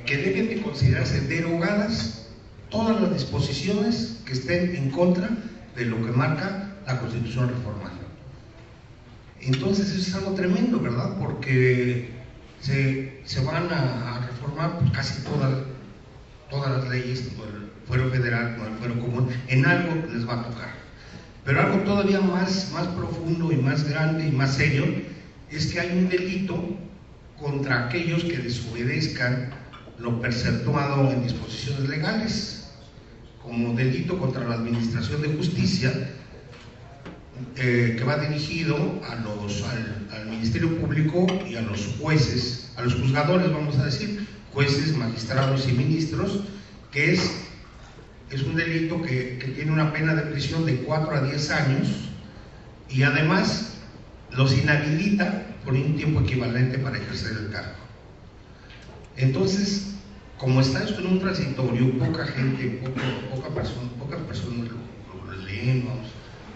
que deben de considerarse derogadas todas las disposiciones que estén en contra de lo que marca la Constitución reformada. Entonces eso es algo tremendo, ¿verdad? Porque se van a reformar pues, casi todas las leyes, tanto el fuero federal como el fuero común, en algo les va a tocar. Pero algo todavía más profundo y más grande y más serio es que hay un delito contra aquellos que desobedezcan lo preceptuado en disposiciones legales, como delito contra la administración de justicia, que va dirigido al Ministerio Público y a los jueces, a los juzgadores, vamos a decir, jueces, magistrados y ministros, que es un delito que tiene una pena de prisión de 4 a 10 años y además los inhabilita por un tiempo equivalente para ejercer el cargo. Entonces, como está esto en un transitorio, pocas personas lo leen, vamos.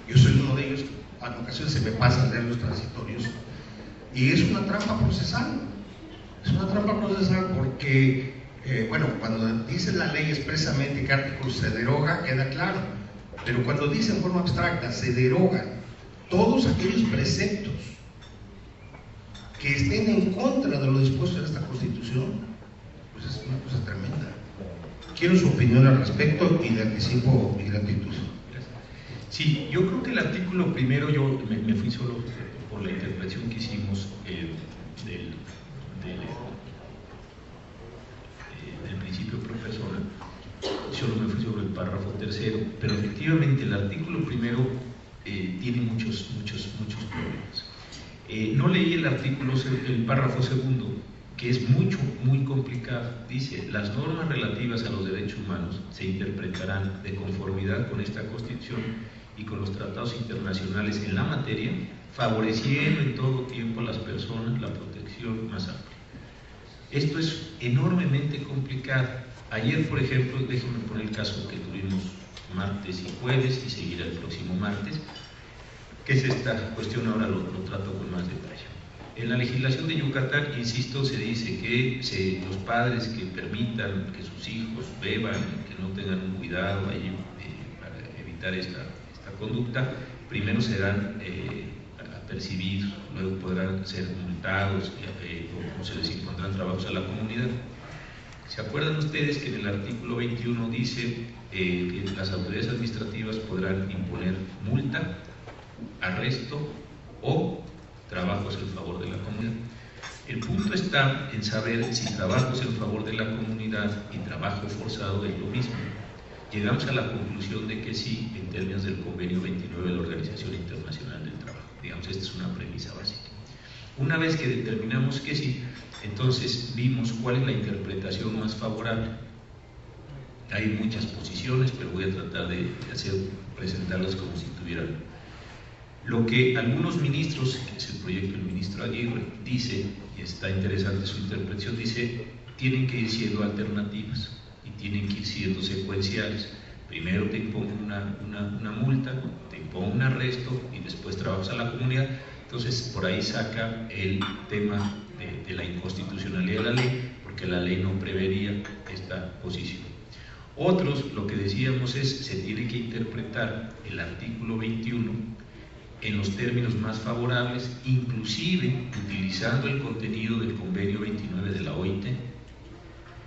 Yo soy uno de ellos, a ocasiones se me pasa a leer los transitorios, y es una trampa procesal. Es una trampa procesal porque, bueno, cuando dice la ley expresamente qué artículo se deroga, queda claro, pero cuando dice en forma abstracta, se derogan todos aquellos preceptos que estén en contra de lo dispuesto en esta Constitución, pues es una cosa tremenda. Quiero su opinión al respecto y le anticipo mi gratitud. Sí, yo creo que el artículo primero, yo me fui solo por la interpretación que hicimos del principio pro persona, solo me fui sobre el párrafo tercero, pero efectivamente el artículo primero tiene muchos problemas. No leí el párrafo segundo, que es muy complicado. Dice: las normas relativas a los derechos humanos se interpretarán de conformidad con esta Constitución y con los tratados internacionales en la materia, favoreciendo en todo tiempo a las personas la protección más amplia. Esto es enormemente complicado. Ayer, por ejemplo, déjenme poner el caso que tuvimos martes y jueves y seguirá el próximo martes, que es esta cuestión, ahora lo trato con más detalle. En la legislación de Yucatán, insisto, se dice que los padres que permitan que sus hijos beban, que no tengan un cuidado ahí para evitar esta conducta, primero serán apercibidos, luego podrán ser multados o se les impondrán trabajos a la comunidad. ¿Se acuerdan ustedes que en el artículo 21 dice que las autoridades administrativas podrán imponer multa, arresto o trabajos en favor de la comunidad? El punto está en saber si trabajos en favor de la comunidad y trabajo forzado es lo mismo. Llegamos a la conclusión de que sí, en términos del convenio 29 de la Organización Internacional del Trabajo. Digamos, esta es una premisa básica. Una vez que determinamos que sí, entonces vimos cuál es la interpretación más favorable. Hay muchas posiciones, pero voy a tratar de presentarlas como si tuvieran. Lo que algunos ministros, que es el proyecto del ministro Aguirre, dice, y está interesante su interpretación, dice: tienen que ir siendo alternativas y tienen que ir siendo secuenciales. Primero te impongo una multa, te impongo un arresto y después trabajas a la comunidad. Entonces por ahí saca el tema de la inconstitucionalidad de la ley, porque la ley no prevería esta posición. Otros, lo que decíamos es, se tiene que interpretar el artículo 21 en los términos más favorables, inclusive utilizando el contenido del convenio 29 de la OIT.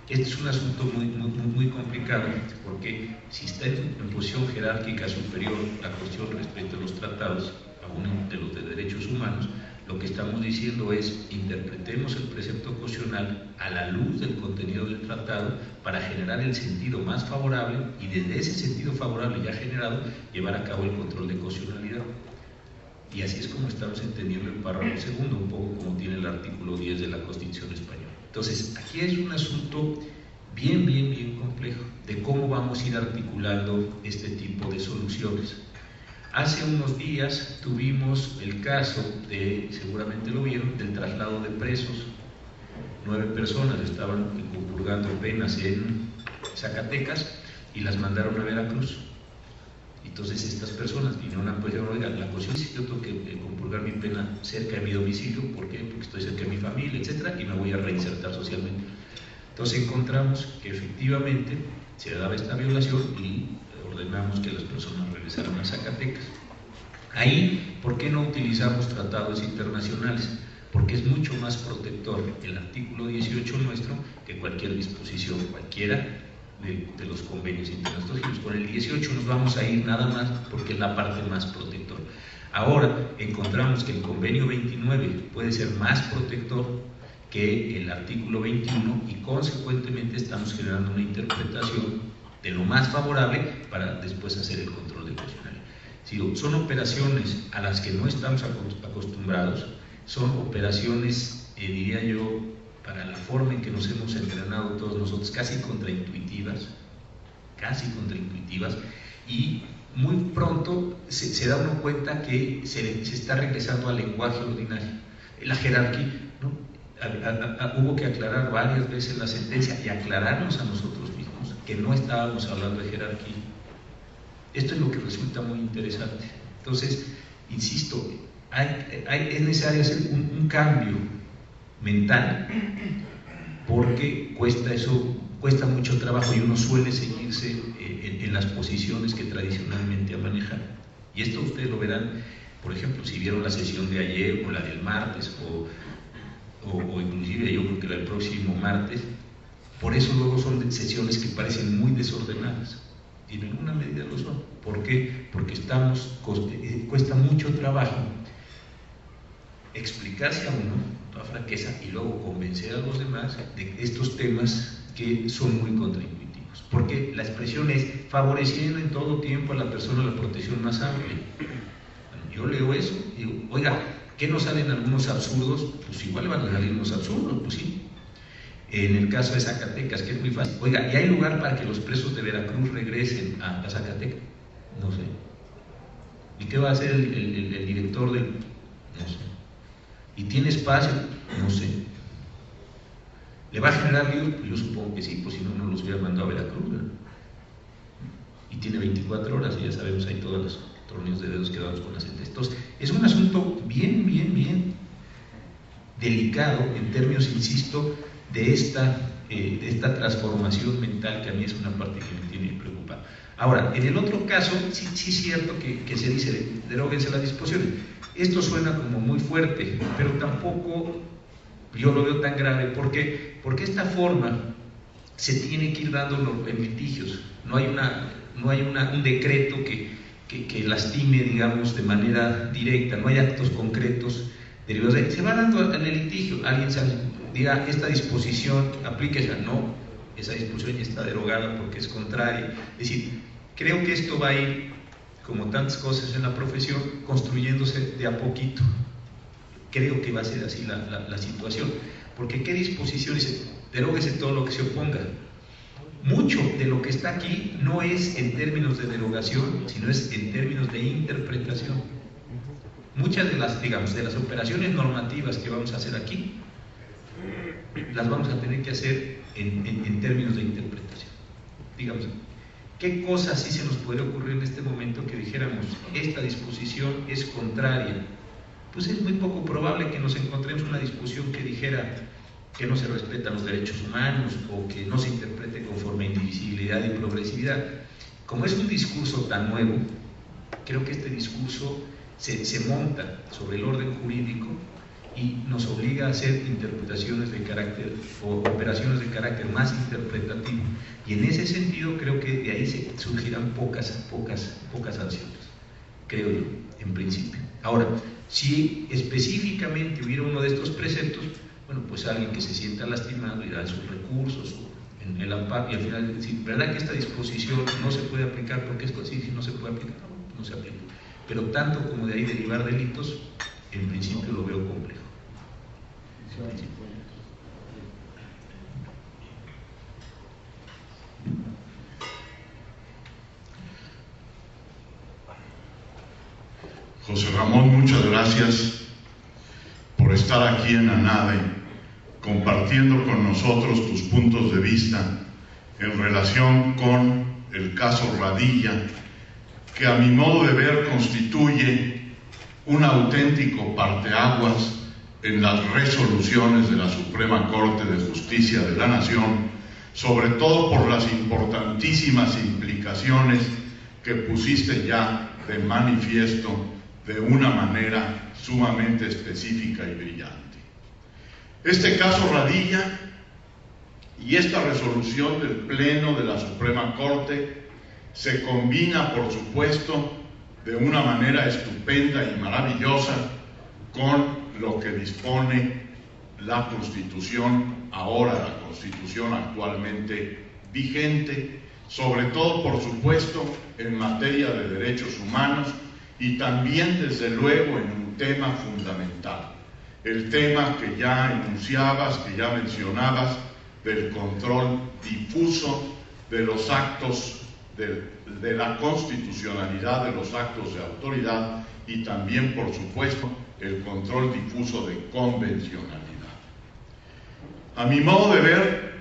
Este es un asunto muy complicado, porque si está en posición jerárquica superior la cuestión respecto a los tratados, aún de los de derechos humanos, lo que estamos diciendo es: interpretemos el precepto constitucional a la luz del contenido del tratado para generar el sentido más favorable y desde ese sentido favorable ya generado, llevar a cabo el control de constitucionalidad. Y así es como estamos entendiendo el párrafo segundo, un poco como tiene el artículo 10 de la Constitución española. Entonces, aquí hay un asunto bien complejo de cómo vamos a ir articulando este tipo de soluciones. Hace unos días tuvimos el caso seguramente lo vieron, del traslado de presos. 9 personas estaban purgando penas en Zacatecas y las mandaron a Veracruz. Entonces estas personas vinieron a apoyar, oiga, la conciencia, yo tengo que compurgar mi pena cerca de mi domicilio, ¿por qué? Porque estoy cerca de mi familia, etcétera, y me voy a reinsertar socialmente. Entonces encontramos que efectivamente se daba esta violación y ordenamos que las personas regresaran a Zacatecas. Ahí, ¿por qué no utilizamos tratados internacionales? Porque es mucho más protector el artículo 18 nuestro que cualquier disposición, cualquiera de los convenios internacionales. Con el 18 nos vamos a ir nada más porque es la parte más protectora. Ahora encontramos que el convenio 29 puede ser más protector que el artículo 21 y consecuentemente estamos generando una interpretación de lo más favorable para después hacer el control de cuestionario. Son operaciones a las que no estamos acostumbrados, son operaciones, diría yo, para la forma en que nos hemos entrenado todos nosotros, casi contraintuitivas, y muy pronto se da uno cuenta que se está regresando al lenguaje ordinario. La jerarquía, ¿no? Hubo que aclarar varias veces la sentencia y aclararnos a nosotros mismos que no estábamos hablando de jerarquía. Esto es lo que resulta muy interesante. Entonces, insisto, es necesario hacer un cambio mental, porque cuesta mucho trabajo y uno suele seguirse en las posiciones que tradicionalmente ha manejado. Y esto ustedes lo verán, por ejemplo, si vieron la sesión de ayer o la del martes o inclusive yo creo que la del próximo martes. Por eso luego son sesiones que parecen muy desordenadas y en alguna medida lo son. ¿Por qué? Porque cuesta mucho trabajo explicarse a uno toda franqueza y luego convencer a los demás de estos temas que son muy contraintuitivos, porque la expresión es favoreciendo en todo tiempo a la persona la protección más amplia. Bueno, yo leo eso y digo, oiga, ¿qué nos salen algunos absurdos? Pues igual van a salir unos absurdos, pues sí. En el caso de Zacatecas, que es muy fácil, oiga, ¿y hay lugar para que los presos de Veracruz regresen a Zacatecas? No sé. ¿Y qué va a hacer el director del...? No sé. ¿Y tiene espacio? No sé. ¿Le va a generar líos? Pues yo supongo que sí, pues si no, no los hubiera mandado a Veracruz, ¿verdad? Y tiene 24 horas y ya sabemos ahí todos los torneos de dedos que damos con la sentencia. Entonces, es un asunto bien delicado en términos, insisto, de esta transformación mental que a mí es una parte que me tiene preocupado. Ahora, en el otro caso, sí es cierto que se dice, deróguense las disposiciones. Esto suena como muy fuerte, pero tampoco yo lo veo tan grave. ¿Por qué? Porque esta forma se tiene que ir dando en litigios. No hay un decreto que lastime, digamos, de manera directa, no hay actos concretos derivados de... Se va dando en el litigio, alguien diga, esta disposición, aplíquese, no, esa disposición ya está derogada porque es contraria. Es decir, creo que esto va a ir, como tantas cosas en la profesión, construyéndose de a poquito. Creo que va a ser así la situación, porque ¿qué disposiciones? Deróguese todo lo que se oponga. Mucho de lo que está aquí no es en términos de derogación, sino es en términos de interpretación. Muchas de las operaciones normativas que vamos a hacer aquí, las vamos a tener que hacer en términos de interpretación. Digamos, ¿qué cosas sí se nos puede ocurrir en este momento que dijéramos, esta disposición es contraria? Pues es muy poco probable que nos encontremos una disposición que dijera que no se respetan los derechos humanos o que no se interprete conforme a indivisibilidad y progresividad. Como es un discurso tan nuevo, creo que este discurso se monta sobre el orden jurídico y nos obliga a hacer interpretaciones de carácter o operaciones de carácter más interpretativo, y en ese sentido creo que de ahí surgirán pocas sanciones, creo yo, en principio. Ahora, si específicamente hubiera uno de estos preceptos, bueno, pues alguien que se sienta lastimado irá a sus recursos en el amparo y al final decir, ¿verdad que esta disposición no se puede aplicar porque esto sí no se puede aplicar? No se aplica. Pero tanto como de ahí derivar delitos, en principio lo veo complejo. José Ramón, muchas gracias por estar aquí en ANADE, compartiendo con nosotros tus puntos de vista en relación con el caso Radilla, que a mi modo de ver constituye un auténtico parteaguas en las resoluciones de la Suprema Corte de Justicia de la Nación, sobre todo por las importantísimas implicaciones que pusiste ya de manifiesto de una manera sumamente específica y brillante. Este caso radilla y esta resolución del Pleno de la Suprema Corte se combina, por supuesto, de una manera estupenda y maravillosa con lo que dispone la Constitución, ahora la Constitución actualmente vigente, sobre todo, por supuesto, en materia de derechos humanos y también, desde luego, en un tema fundamental, el tema que ya enunciabas, que ya mencionabas, del control difuso de los actos, de la constitucionalidad de los actos de autoridad y también, por supuesto, el control difuso de convencionalidad. A mi modo de ver,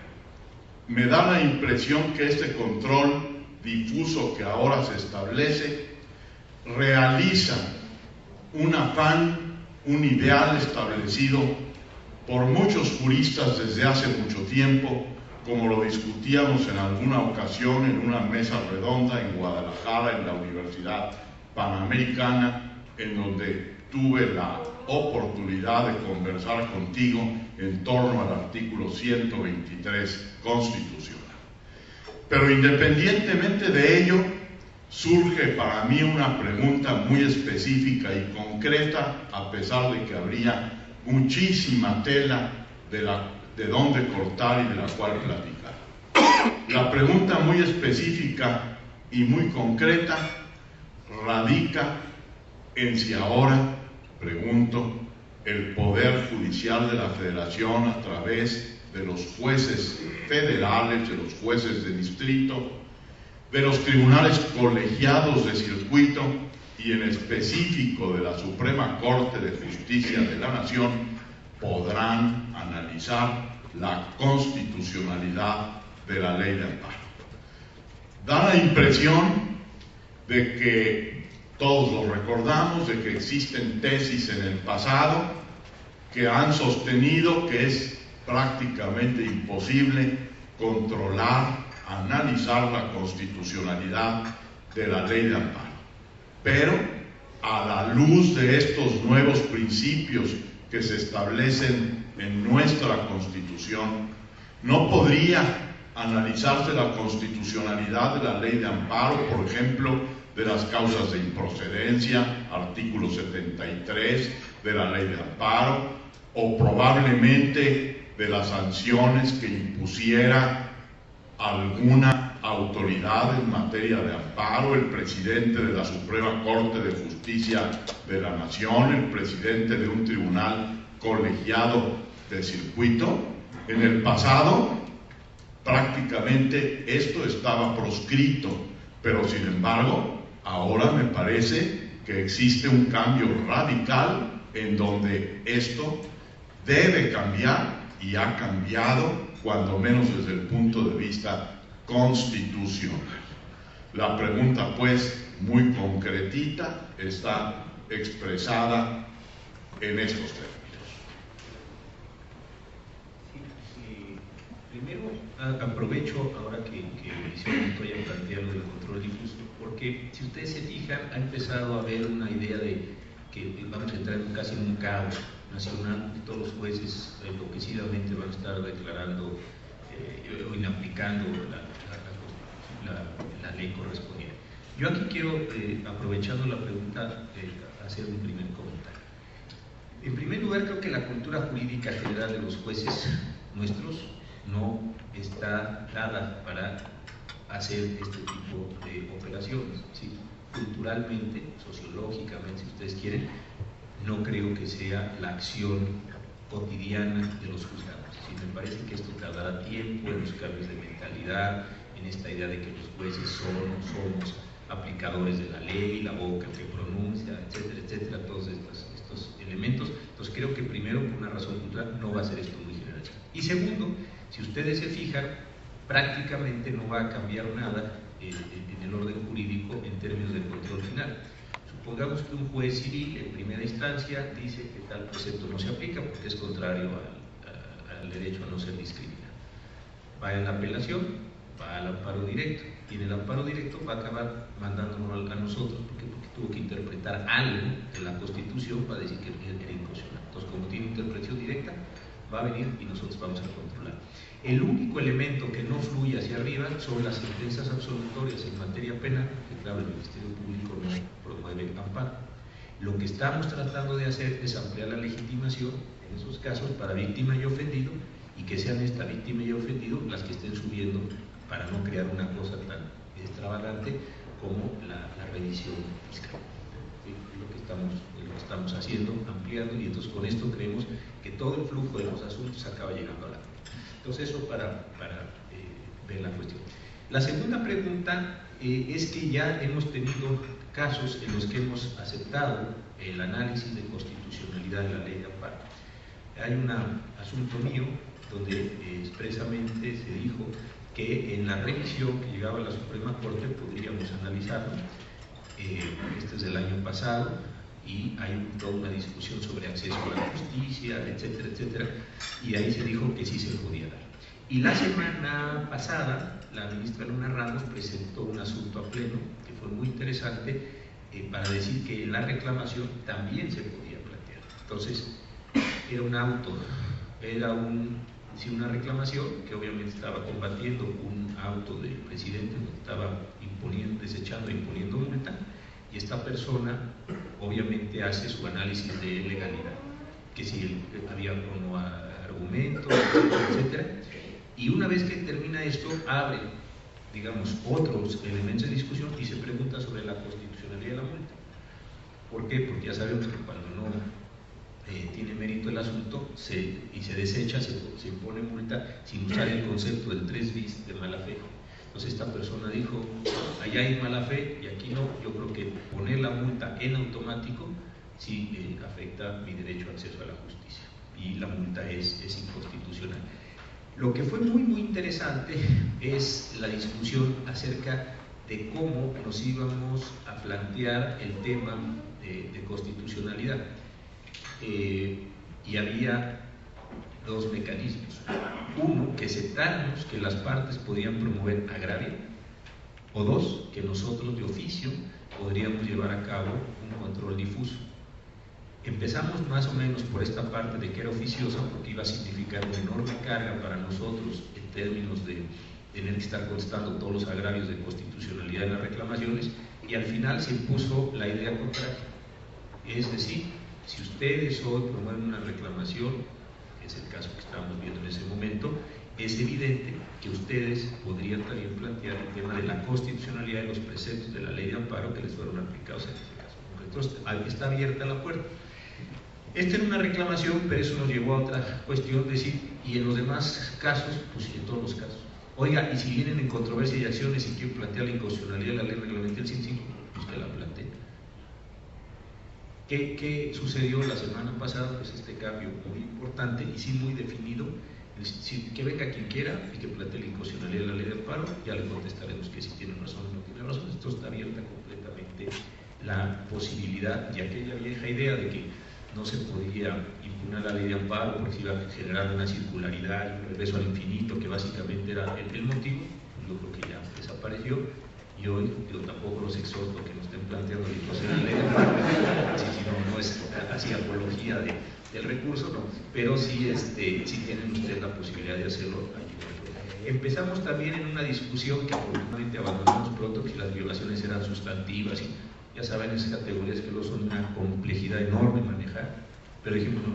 me da la impresión que este control difuso que ahora se establece realiza un afán, un ideal establecido por muchos juristas desde hace mucho tiempo, como lo discutíamos en alguna ocasión en una mesa redonda en Guadalajara, en la Universidad Panamericana, en donde tuve la oportunidad de conversar contigo en torno al artículo 123 constitucional. Pero independientemente de ello, surge para mí una pregunta muy específica y concreta, a pesar de que habría muchísima tela de dónde cortar y de la cual platicar. La pregunta muy específica y muy concreta radica en si ahora, pregunto, el Poder Judicial de la Federación, a través de los jueces federales, de los jueces de distrito, de los tribunales colegiados de circuito y en específico de la Suprema Corte de Justicia de la Nación, podrán analizar la constitucionalidad de la ley de amparo. Da la impresión de que todos lo recordamos, de que existen tesis en el pasado que han sostenido que es prácticamente imposible controlar, analizar la constitucionalidad de la ley de amparo. Pero a la luz de estos nuevos principios que se establecen en nuestra Constitución, no podría analizarse la constitucionalidad de la ley de amparo, por ejemplo, de las causas de improcedencia, artículo 73 de la ley de amparo, o probablemente de las sanciones que impusiera alguna autoridad en materia de amparo, el presidente de la Suprema Corte de Justicia de la Nación, el presidente de un tribunal colegiado de circuito. En el pasado, prácticamente esto estaba proscrito, pero sin embargo, ahora me parece que existe un cambio radical en donde esto debe cambiar y ha cambiado, cuando menos desde el punto de vista constitucional. La pregunta, pues, muy concretita, está expresada en estos términos. Primero, aprovecho ahora que estoy planteando el control difuso, porque si ustedes se fijan, ha empezado a haber una idea de que vamos a entrar casi en un caos nacional y todos los jueces enloquecidamente van a estar declarando o inaplicando la ley correspondiente. Yo aquí quiero, aprovechando la pregunta, hacer un primer comentario. En primer lugar, creo que la cultura jurídica general de los jueces nuestros no está dada para hacer este tipo de operaciones. ¿Sí? Culturalmente, sociológicamente, si ustedes quieren, no creo que sea la acción cotidiana de los juzgados. ¿Sí? Me parece que esto tardará tiempo en los cambios de mentalidad, en esta idea de que los jueces somos aplicadores de la ley, la boca que pronuncia, etcétera, etcétera, todos estos elementos. Entonces creo que primero, por una razón cultural, no va a ser esto muy generalizado. Y segundo, si ustedes se fijan, prácticamente no va a cambiar nada en el orden jurídico en términos de control Supongamos que un juez civil en primera instancia dice que tal precepto no se aplica porque es contrario al derecho a no ser discriminado. Va en la apelación, va al amparo directo, y en el amparo directo va a acabar mandándonos a nosotros porque tuvo que interpretar algo de la Constitución para decir que era inconstitucional. Entonces, como tiene interpretación directa, va a venir y nosotros vamos a controlar. El único elemento que no fluye hacia arriba son las sentencias absolutorias en materia penal, que claro, el Ministerio Público no promueve amparo. Lo que estamos tratando de hacer es ampliar la legitimación en esos casos para víctima y ofendido, y que sean esta víctima y ofendido las que estén subiendo para no crear una cosa tan extravagante como la revisión fiscal. ¿Sí? Lo que estamos haciendo, ampliando, y entonces con esto creemos que todo el flujo de los asuntos acaba llegando a la Corte. Entonces eso para ver la cuestión. La segunda pregunta es que ya hemos tenido casos en los que hemos aceptado el análisis de constitucionalidad de la ley de amparo. Hay un asunto mío donde expresamente se dijo que en la revisión que llegaba a la Suprema Corte podríamos analizarlo. Este es del año pasado y hay toda una discusión sobre acceso a la justicia, etcétera, etcétera, y ahí se dijo que sí se podía dar. Y la semana pasada la ministra Luna Ramos presentó un asunto a pleno que fue muy interesante para decir que la reclamación también se podía plantear. Entonces era una reclamación que obviamente estaba combatiendo un auto del presidente donde estaba desechando e imponiendo multa, y esta persona obviamente hace su análisis de legalidad, que si había o no argumentos, etcétera, y una vez que termina esto abre, digamos, otros elementos de discusión y se pregunta sobre la constitucionalidad de la multa. ¿Por qué? Porque ya sabemos que cuando no tiene mérito el asunto y se desecha, se impone multa sin usar el concepto del 3 bis de mala fe. Entonces esta persona dijo, allá hay mala fe y aquí no. Yo creo que poner la multa en automático sí afecta mi derecho a acceso a la justicia y la multa es inconstitucional. Lo que fue muy muy interesante es la discusión acerca de cómo nos íbamos a plantear el tema de constitucionalidad. Y había dos mecanismos. Uno, que aceptáramos que las partes podían promover agravio, o dos, que nosotros de oficio podríamos llevar a cabo un control difuso. Empezamos más o menos por esta parte de que era oficiosa porque iba a significar una enorme carga para nosotros en términos de tener que estar contestando todos los agravios de constitucionalidad en las reclamaciones, y al final se impuso la idea contraria, es decir, si ustedes hoy promueven una reclamación, que es el caso que estábamos viendo en ese momento, es evidente que ustedes podrían también plantear el tema de la constitucionalidad de los preceptos de la ley de amparo que les fueron aplicados en este caso. Entonces, está abierta la puerta. Esta era una reclamación, pero eso nos llevó a otra cuestión, decir, y en los demás casos, pues en todos los casos. Oiga, y si vienen en controversia y acciones y quieren plantear la inconstitucionalidad de la ley reglamentaria del 105, pues que la planteen. ¿Qué sucedió la semana pasada? Pues este cambio muy importante y sí muy definido, que venga quien quiera y que plantee la inconstitucionalidad de la ley de amparo, ya le contestaremos que si tiene razón o no tiene razón. Esto está abierta completamente la posibilidad y aquella vieja idea de que no se podía impugnar la ley de amparo porque se iba a generar una circularidad y un regreso al infinito, que básicamente era el motivo, pues yo creo que ya desapareció. Y hoy yo tampoco los exhorto que nos estén planteando la inconstitucionalidad de la ley de amparo, si no es así apología del recurso, no, pero sí, sí tienen ustedes la posibilidad de hacerlo. Empezamos también en una discusión que afortunadamente abandonamos pronto, que las violaciones eran sustantivas y ya saben, esas categorías que lo son una complejidad enorme manejar, pero dijimos, no,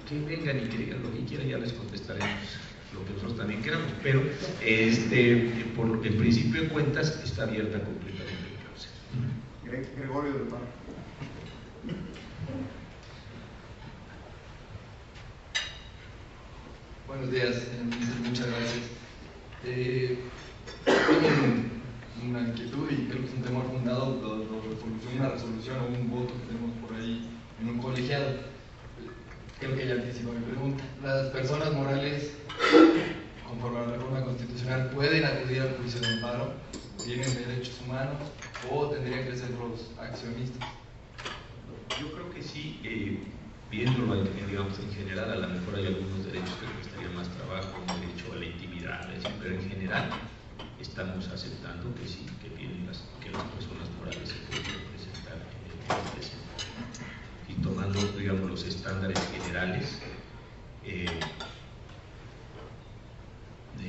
que vengan y que digan lo que quieran, ya les contestaremos lo que nosotros también queramos, pero por el principio de cuentas está abierta completamente el proceso. Gregorio del Mar. Buenos días, muchas gracias. Una inquietud y creo que es un temor fundado, una resolución o un voto que tenemos por ahí en un colegiado. Creo que ya anticipa mi pregunta. Las personas morales, conforme a la reforma constitucional, pueden acudir al juicio de amparo, tienen derechos humanos, o tendrían que ser los accionistas? Yo creo que sí, viéndolo digamos, en general, a lo mejor hay algunos derechos que costarían más trabajo, un derecho a la intimidad, pero en general estamos aceptando que sí, que las personas morales se pueden presentar en este centro. Y tomando, digamos, los estándares generales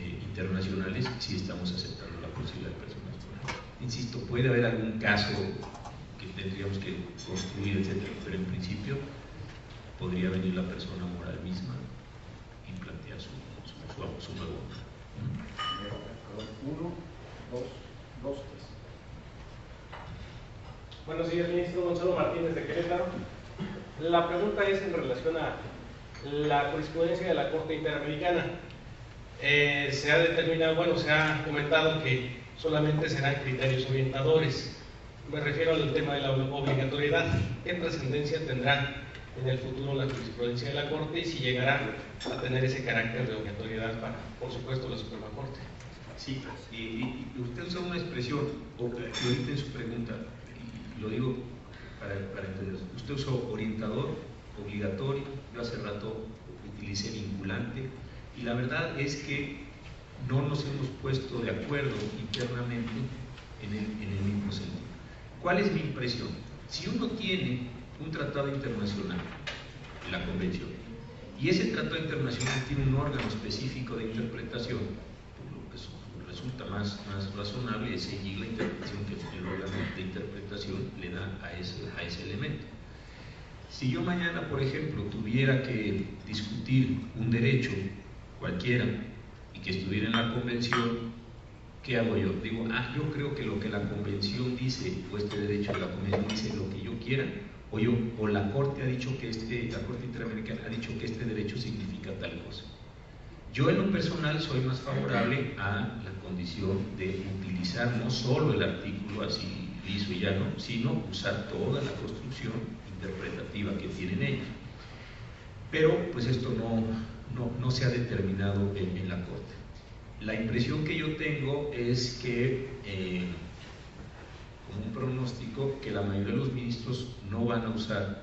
internacionales, sí estamos aceptando la posibilidad de personas morales. Insisto, puede haber algún caso que tendríamos que construir, etcétera, pero en principio podría venir la persona moral misma y plantear su nuevo. 1, 2, 3. Buenos días, ministro. Gonzalo Martínez de Querétaro. La pregunta es en relación a la jurisprudencia de la Corte Interamericana. Se ha determinado, bueno, se ha comentado que solamente serán criterios orientadores. Me refiero al tema de la obligatoriedad. ¿Qué trascendencia tendrá en el futuro la jurisprudencia de la Corte y si llegará a tener ese carácter de obligatoriedad para, por supuesto, la Suprema Corte? Sí, y usted usó una expresión, ahorita en su pregunta, y lo digo para entender, usted usó orientador, obligatorio, yo hace rato utilicé vinculante, y la verdad es que no nos hemos puesto de acuerdo internamente en el mismo sentido. ¿Cuál es mi impresión? Si uno tiene un tratado internacional, la convención, y ese tratado internacional tiene un órgano específico de interpretación, lo que resulta más razonable es seguir la interpretación que el órgano de interpretación le da a ese elemento. Si yo mañana, por ejemplo, tuviera que discutir un derecho cualquiera y que estuviera en la convención, ¿qué hago yo? Digo, yo creo que lo que la convención dice, o este derecho de la convención dice lo que yo quiera, o la Corte ha dicho que la Corte Interamericana ha dicho que este derecho significa tal cosa. Yo en lo personal soy más favorable a la condición de utilizar no solo el artículo así liso y llano, sino usar toda la construcción interpretativa que tienen ellos. Pero pues esto no se ha determinado en la Corte. La impresión que yo tengo es que, como un pronóstico, que la mayoría de los ministros no van a usar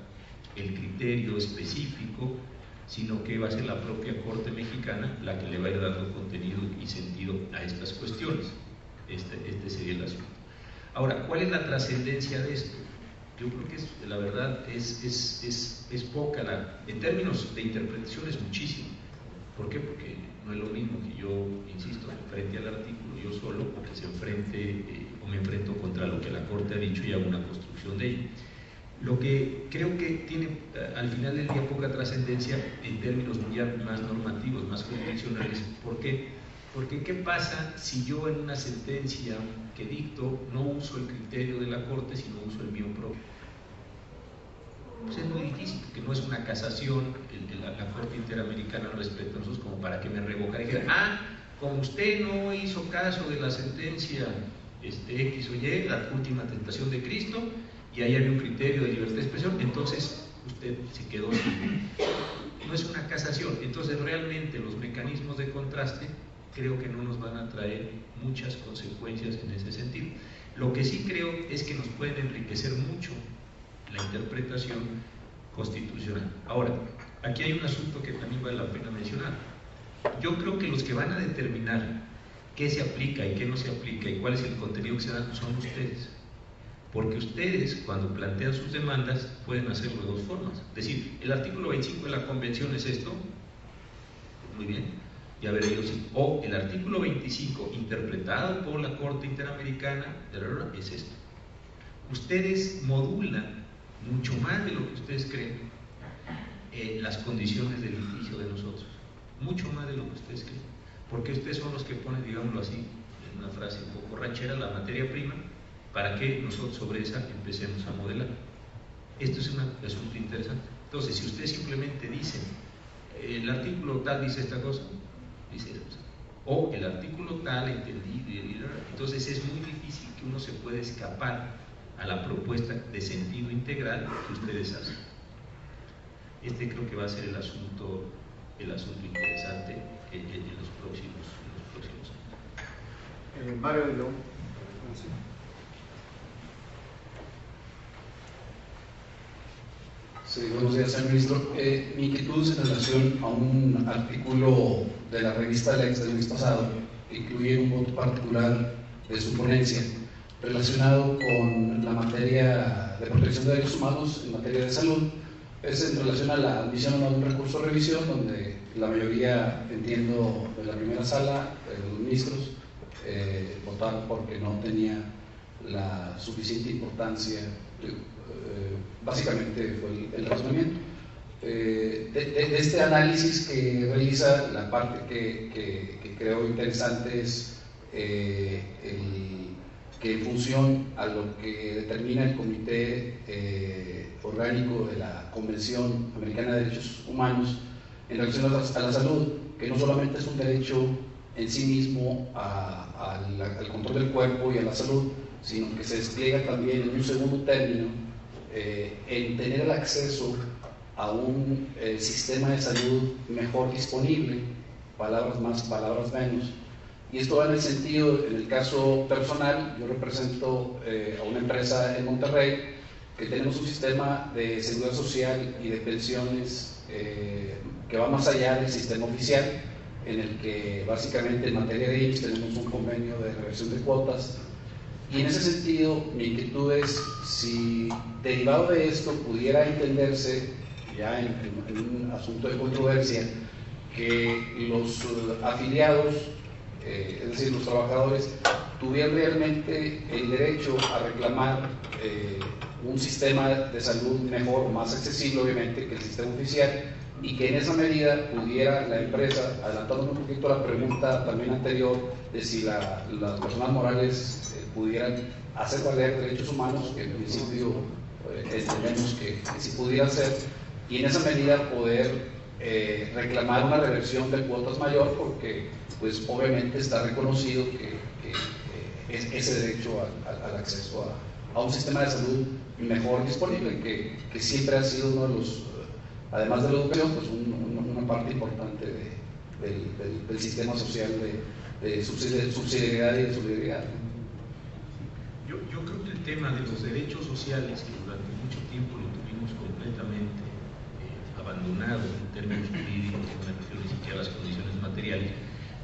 el criterio específico, sino que va a ser la propia Corte Mexicana la que le va a ir dando contenido y sentido a estas cuestiones. Este sería el asunto. Ahora, ¿cuál es la trascendencia de esto? Yo creo que la verdad es poca, en términos de interpretación es muchísimo. ¿Por qué? Porque no es lo mismo que yo, insisto, me enfrente al artículo yo solo, o que se enfrente o me enfrento contra lo que la Corte ha dicho y hago una construcción de ello. Lo que creo que tiene al final del día poca trascendencia en términos ya más normativos, más jurisdiccionales. ¿Por qué? Porque ¿qué pasa si yo en una sentencia que dicto no uso el criterio de la Corte, sino uso el mío propio? Pues es muy difícil, porque no es una casación, la Corte Interamericana respecto a nosotros como para que me revocara y dijera, como usted no hizo caso de la sentencia X o Y, la última tentación de Cristo, y ahí había un criterio de libertad de expresión, entonces usted se quedó sin. No es una casación. Entonces realmente los mecanismos de contraste creo que no nos van a traer muchas consecuencias en ese sentido. Lo que sí creo es que nos pueden enriquecer mucho la interpretación constitucional. Ahora, aquí hay un asunto que también vale la pena mencionar. Yo creo que los que van a determinar qué se aplica y qué no se aplica y cuál es el contenido que se da son ustedes. Porque ustedes, cuando plantean sus demandas, pueden hacerlo de dos formas. Es decir, el artículo 25 de la Convención es esto, muy bien, ya veré yo si. O el artículo 25, interpretado por la Corte Interamericana, es esto. Ustedes modulan mucho más de lo que ustedes creen las condiciones de litigio de nosotros, mucho más de lo que ustedes creen. Porque ustedes son los que ponen, digámoslo así, en una frase un poco ranchera, la materia prima, para que nosotros sobre esa empecemos a modelar. Esto es un asunto interesante. Entonces, si ustedes simplemente dicen, el artículo tal dice esta cosa, dice esa cosa, o el artículo tal entendí, entonces es muy difícil que uno se pueda escapar a la propuesta de sentido integral que ustedes hacen. Creo que va a ser el asunto interesante en los próximos años. Mario de León. Sí, buenos días, señor ministro. Mi inquietud es en relación a un artículo de la revista Lex del mes pasado, que incluye un voto particular de su ponencia, relacionado con la materia de protección de derechos humanos en materia de salud. Es en relación a la admisión a un recurso de revisión, donde la mayoría, entiendo, de la primera sala, los ministros, votaron porque no tenía la suficiente importancia. Básicamente fue el razonamiento. De este análisis que realiza, la parte que creo interesante es que en función a lo que determina el Comité Orgánico de la Convención Americana de Derechos Humanos en relación a la salud, que no solamente es un derecho en sí mismo al control del cuerpo y a la salud, sino que se despliega también en un segundo término en tener el acceso a un sistema de salud mejor disponible, palabras más, palabras menos. Y esto va en el sentido, en el caso personal, yo represento a una empresa en Monterrey, que tenemos un sistema de seguridad social y de pensiones que va más allá del sistema oficial, en el que básicamente en materia de IMSS tenemos un convenio de reversión de cuotas. Y en ese sentido, mi inquietud es si, derivado de esto, pudiera entenderse, ya en un asunto de controversia, que los afiliados, es decir, los trabajadores, tuvieran realmente el derecho a reclamar un sistema de salud mejor, más accesible, obviamente, que el sistema oficial, y que en esa medida pudiera la empresa, adelantando un poquito la pregunta también anterior, de si las personas morales pudieran hacer valer derechos humanos, que en principio entendemos que sí pudiera ser, y en esa medida poder reclamar una reversión de cuotas mayor, porque pues obviamente está reconocido que ese derecho al acceso a un sistema de salud mejor disponible, que siempre ha sido uno de los, además de la educación, pues una parte importante del sistema social de subsidiariedad y de solidaridad. Yo creo que el tema de los derechos sociales, que durante mucho tiempo lo tuvimos completamente abandonado en términos jurídicos, no me refiero ni siquiera a las condiciones materiales,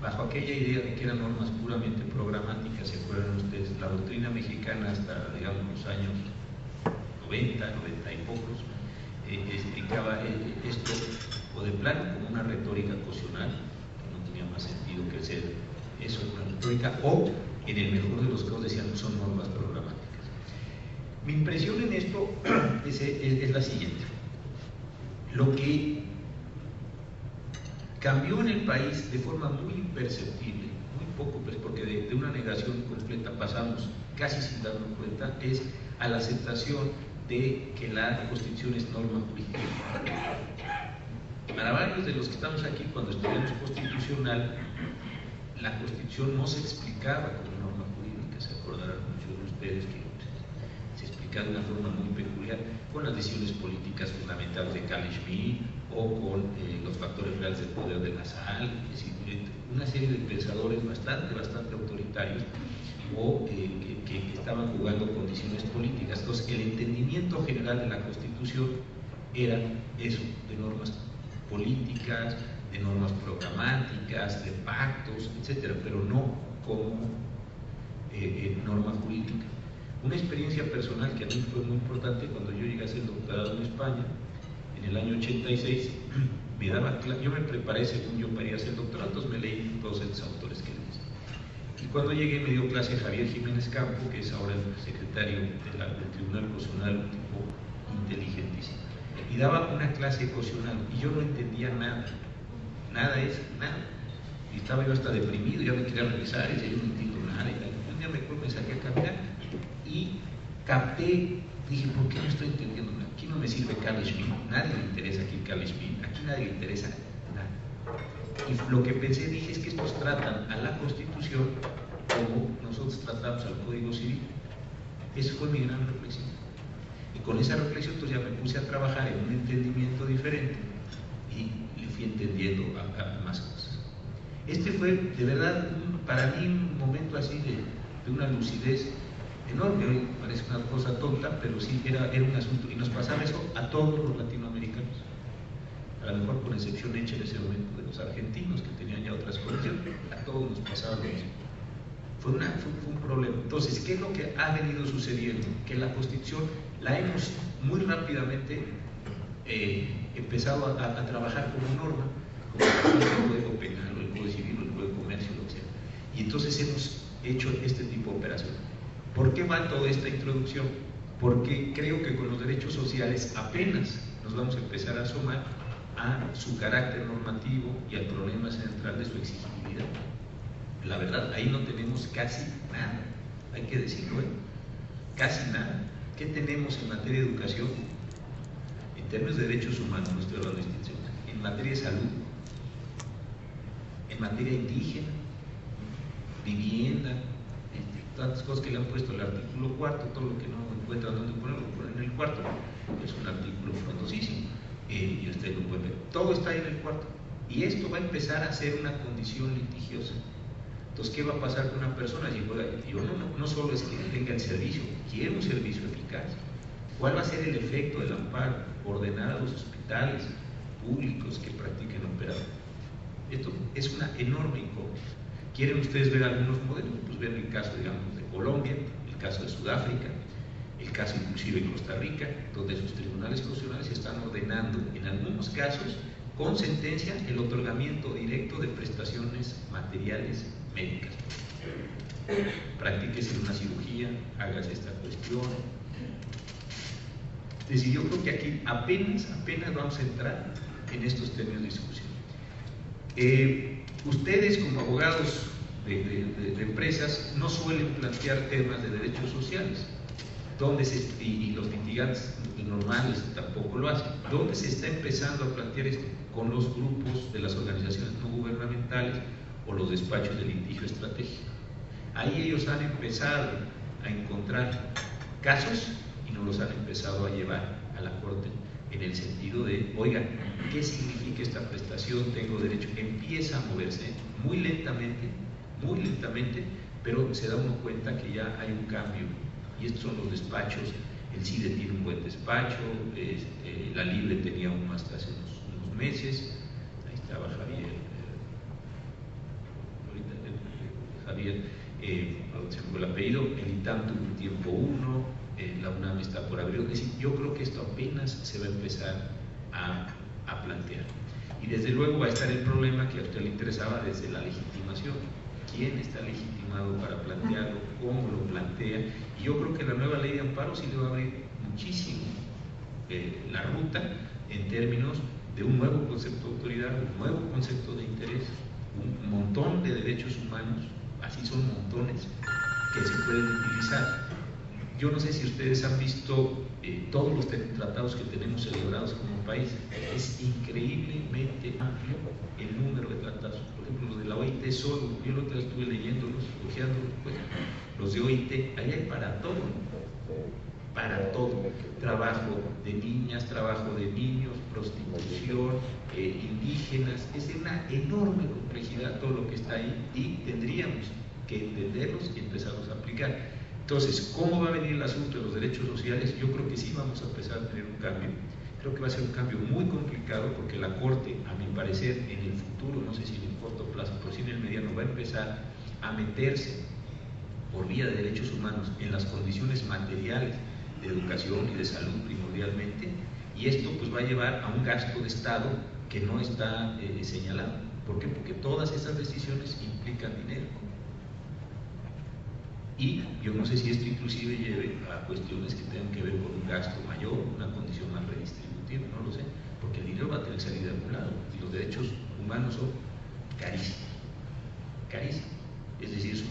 bajo aquella idea de que eran normas puramente programáticas. ¿Se acuerdan ustedes? La doctrina mexicana hasta, digamos, los años 90 y pocos, explicaba esto o de plano como una retórica ocasional, que no tenía más sentido que ser eso, una retórica, o en el mejor de los casos decían son normas programáticas. Mi impresión en esto es la siguiente: lo que cambió en el país de forma muy imperceptible, muy poco, pues, porque de una negación completa pasamos casi sin darnos cuenta, es a la aceptación de que la Constitución es norma jurídica. Para varios de los que estamos aquí, cuando estudiamos constitucional, la Constitución no se explicaba como norma jurídica. Se acordarán muchos de ustedes que se explicaba de una forma muy peculiar, con las decisiones políticas fundamentales de Carl Schmitt o con los factores reales del poder de la sal, es decir, una serie de pensadores bastante autoritarios o que estaban jugando condiciones políticas. Entonces, el entendimiento general de la Constitución era eso, de normas políticas, de normas programáticas, de pactos, etcétera, pero no como norma jurídica. Una experiencia personal que a mí fue muy importante cuando yo llegué a hacer doctorado en España, en el año 86, yo me preparé según yo para ir a hacer doctorado, entonces me leí todos esos autores que leí. Y cuando llegué me dio clase Javier Jiménez Campo, que es ahora el secretario del Tribunal Constitucional, un tipo inteligentísimo. Y daba una clase constitucional y yo no entendía nada. Nada es nada. Y estaba yo hasta deprimido, ya me quería regresar, y yo no entiendo nada. Y tal. Un día me saqué a caminar y capté, dije, ¿por qué no estoy entendiendo nada? Aquí no me sirve Carl Schmitt, nadie le interesa aquí Carl Schmitt, aquí nadie le interesa nada. Y lo que pensé, dije, es que estos tratan a la Constitución como nosotros tratamos al Código Civil. Esa fue mi gran reflexión. Y con esa reflexión entonces ya me puse a trabajar en un entendimiento diferente y le fui entendiendo a más cosas. Este fue, de verdad, para mí un momento así de una lucidez enorme. Hoy parece una cosa tonta, pero sí era un asunto, y nos pasaba eso a todos los latinoamericanos, a lo mejor con excepción hecha en ese momento de los argentinos, que tenían ya otras condiciones. A todos nos pasaba lo mismo. Fue un problema. Entonces, ¿qué es lo que ha venido sucediendo? Que la Constitución la hemos muy rápidamente empezado a trabajar como norma, como el Código Penal, o el Código Civil, o el Código de Comercio, lo que sea. Y entonces hemos hecho este tipo de operación. ¿Por qué va toda esta introducción? Porque creo que con los derechos sociales apenas nos vamos a empezar a asomar a su carácter normativo y al problema central de su exigibilidad. La verdad, ahí no tenemos casi nada, hay que decirlo, casi nada. ¿Qué tenemos en materia de educación? En términos de derechos humanos, no estoy hablando de instituciones, en materia de salud, en materia indígena, vivienda, tantas cosas que le han puesto el artículo 4, todo lo que no encuentran dónde ponerlo, lo ponen en el cuarto. Es un artículo frondosísimo, y usted lo puede ver. Todo está ahí en el cuarto. Y esto va a empezar a ser una condición litigiosa. Entonces, ¿qué va a pasar con una persona? Yo no solo es que tenga el servicio, quiero un servicio eficaz. ¿Cuál va a ser el efecto del amparo? Ordenar a los hospitales públicos que practiquen operación. Esto es una enorme incógnita. ¿Quieren ustedes ver algunos modelos? Pues vean el caso, digamos, de Colombia, el caso de Sudáfrica, el caso inclusive en Costa Rica, donde sus tribunales constitucionales están ordenando, en algunos casos, con sentencia, el otorgamiento directo de prestaciones materiales médicas. Practíquese una cirugía, hágase esta cuestión. Es decir, yo creo que aquí apenas vamos a entrar en estos términos de discusión. Ustedes como abogados de empresas no suelen plantear temas de derechos sociales, y los litigantes normales tampoco lo hacen. ¿Dónde se está empezando a plantear esto? Con los grupos de las organizaciones no gubernamentales o los despachos de litigio estratégico. Ahí ellos han empezado a encontrar casos y nos los han empezado a llevar a la Corte en el sentido de, oigan, ¿qué significa esta prestación? Tengo derecho. Empieza a moverse muy lentamente, pero se da uno cuenta que ya hay un cambio. Y estos son los despachos. El CIDE tiene un buen despacho, la Libre tenía uno hasta hace unos meses. Ahí estaba Javier, se me fue el apellido. El ITAM tuvo un tiempo uno, la UNAM está por abrir. Es decir, yo creo que esto apenas se va a empezar a plantear. Y desde luego va a estar el problema que a usted le interesaba desde la legitimación. ¿Quién está legitimado para plantearlo? ¿Cómo lo plantea? Y yo creo que la nueva ley de amparo sí le va a abrir muchísimo la ruta en términos de un nuevo concepto de autoridad, un nuevo concepto de interés, un montón de derechos humanos, así son montones, que se pueden utilizar. Yo no sé si ustedes han visto todos los tratados que tenemos celebrados como país. Es increíblemente amplio el número de tratados. Por ejemplo, los de la OIT solo, yo la otra vez estuve leyéndolos, ojeándolos, pues, los de OIT, ahí hay para todo, para todo. Trabajo de niñas, trabajo de niños, prostitución, indígenas. Es de una enorme complejidad todo lo que está ahí y tendríamos que entenderlos y empezarlos a aplicar. Entonces, ¿cómo va a venir el asunto de los derechos sociales? Yo creo que sí vamos a empezar a tener un cambio. Creo que va a ser un cambio muy complicado porque la Corte, a mi parecer, en el futuro, no sé si en el corto plazo, pero sí en el mediano, va a empezar a meterse por vía de derechos humanos en las condiciones materiales de educación y de salud primordialmente, y esto pues va a llevar a un gasto de Estado que no está señalado. ¿Por qué? Porque todas esas decisiones implican dinero. Y yo no sé si esto inclusive lleve a cuestiones que tengan que ver con un gasto mayor, una condición más redistributiva, no lo sé, porque el dinero va a tener que salir de algún lado y los derechos humanos son carísimos, carísimos. Es decir,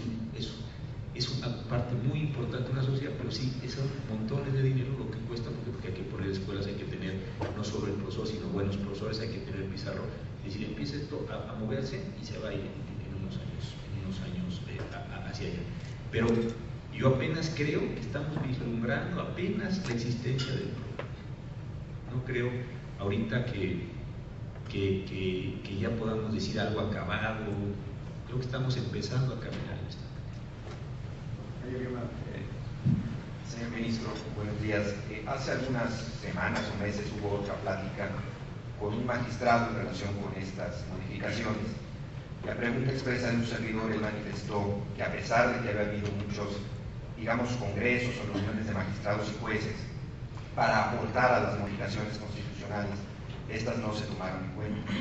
es una parte muy importante de una sociedad, pero sí, son montones de dinero lo que cuesta, porque hay que poner escuelas, hay que tener no solo el profesor, sino buenos profesores, hay que tener pizarrón. Es decir, empieza esto a moverse y se va a ir en unos años hacia allá. Pero yo apenas creo que estamos vislumbrando apenas la existencia del problema. No creo ahorita que ya podamos decir algo acabado. Creo que estamos empezando a caminar en esta. Ministro, buenos días. Hace algunas semanas o meses hubo otra plática con un magistrado en relación con estas modificaciones. La pregunta expresa de un servidor, él manifestó que a pesar de que había habido muchos, digamos, congresos o reuniones de magistrados y jueces para aportar a las modificaciones constitucionales, estas no se tomaron en cuenta.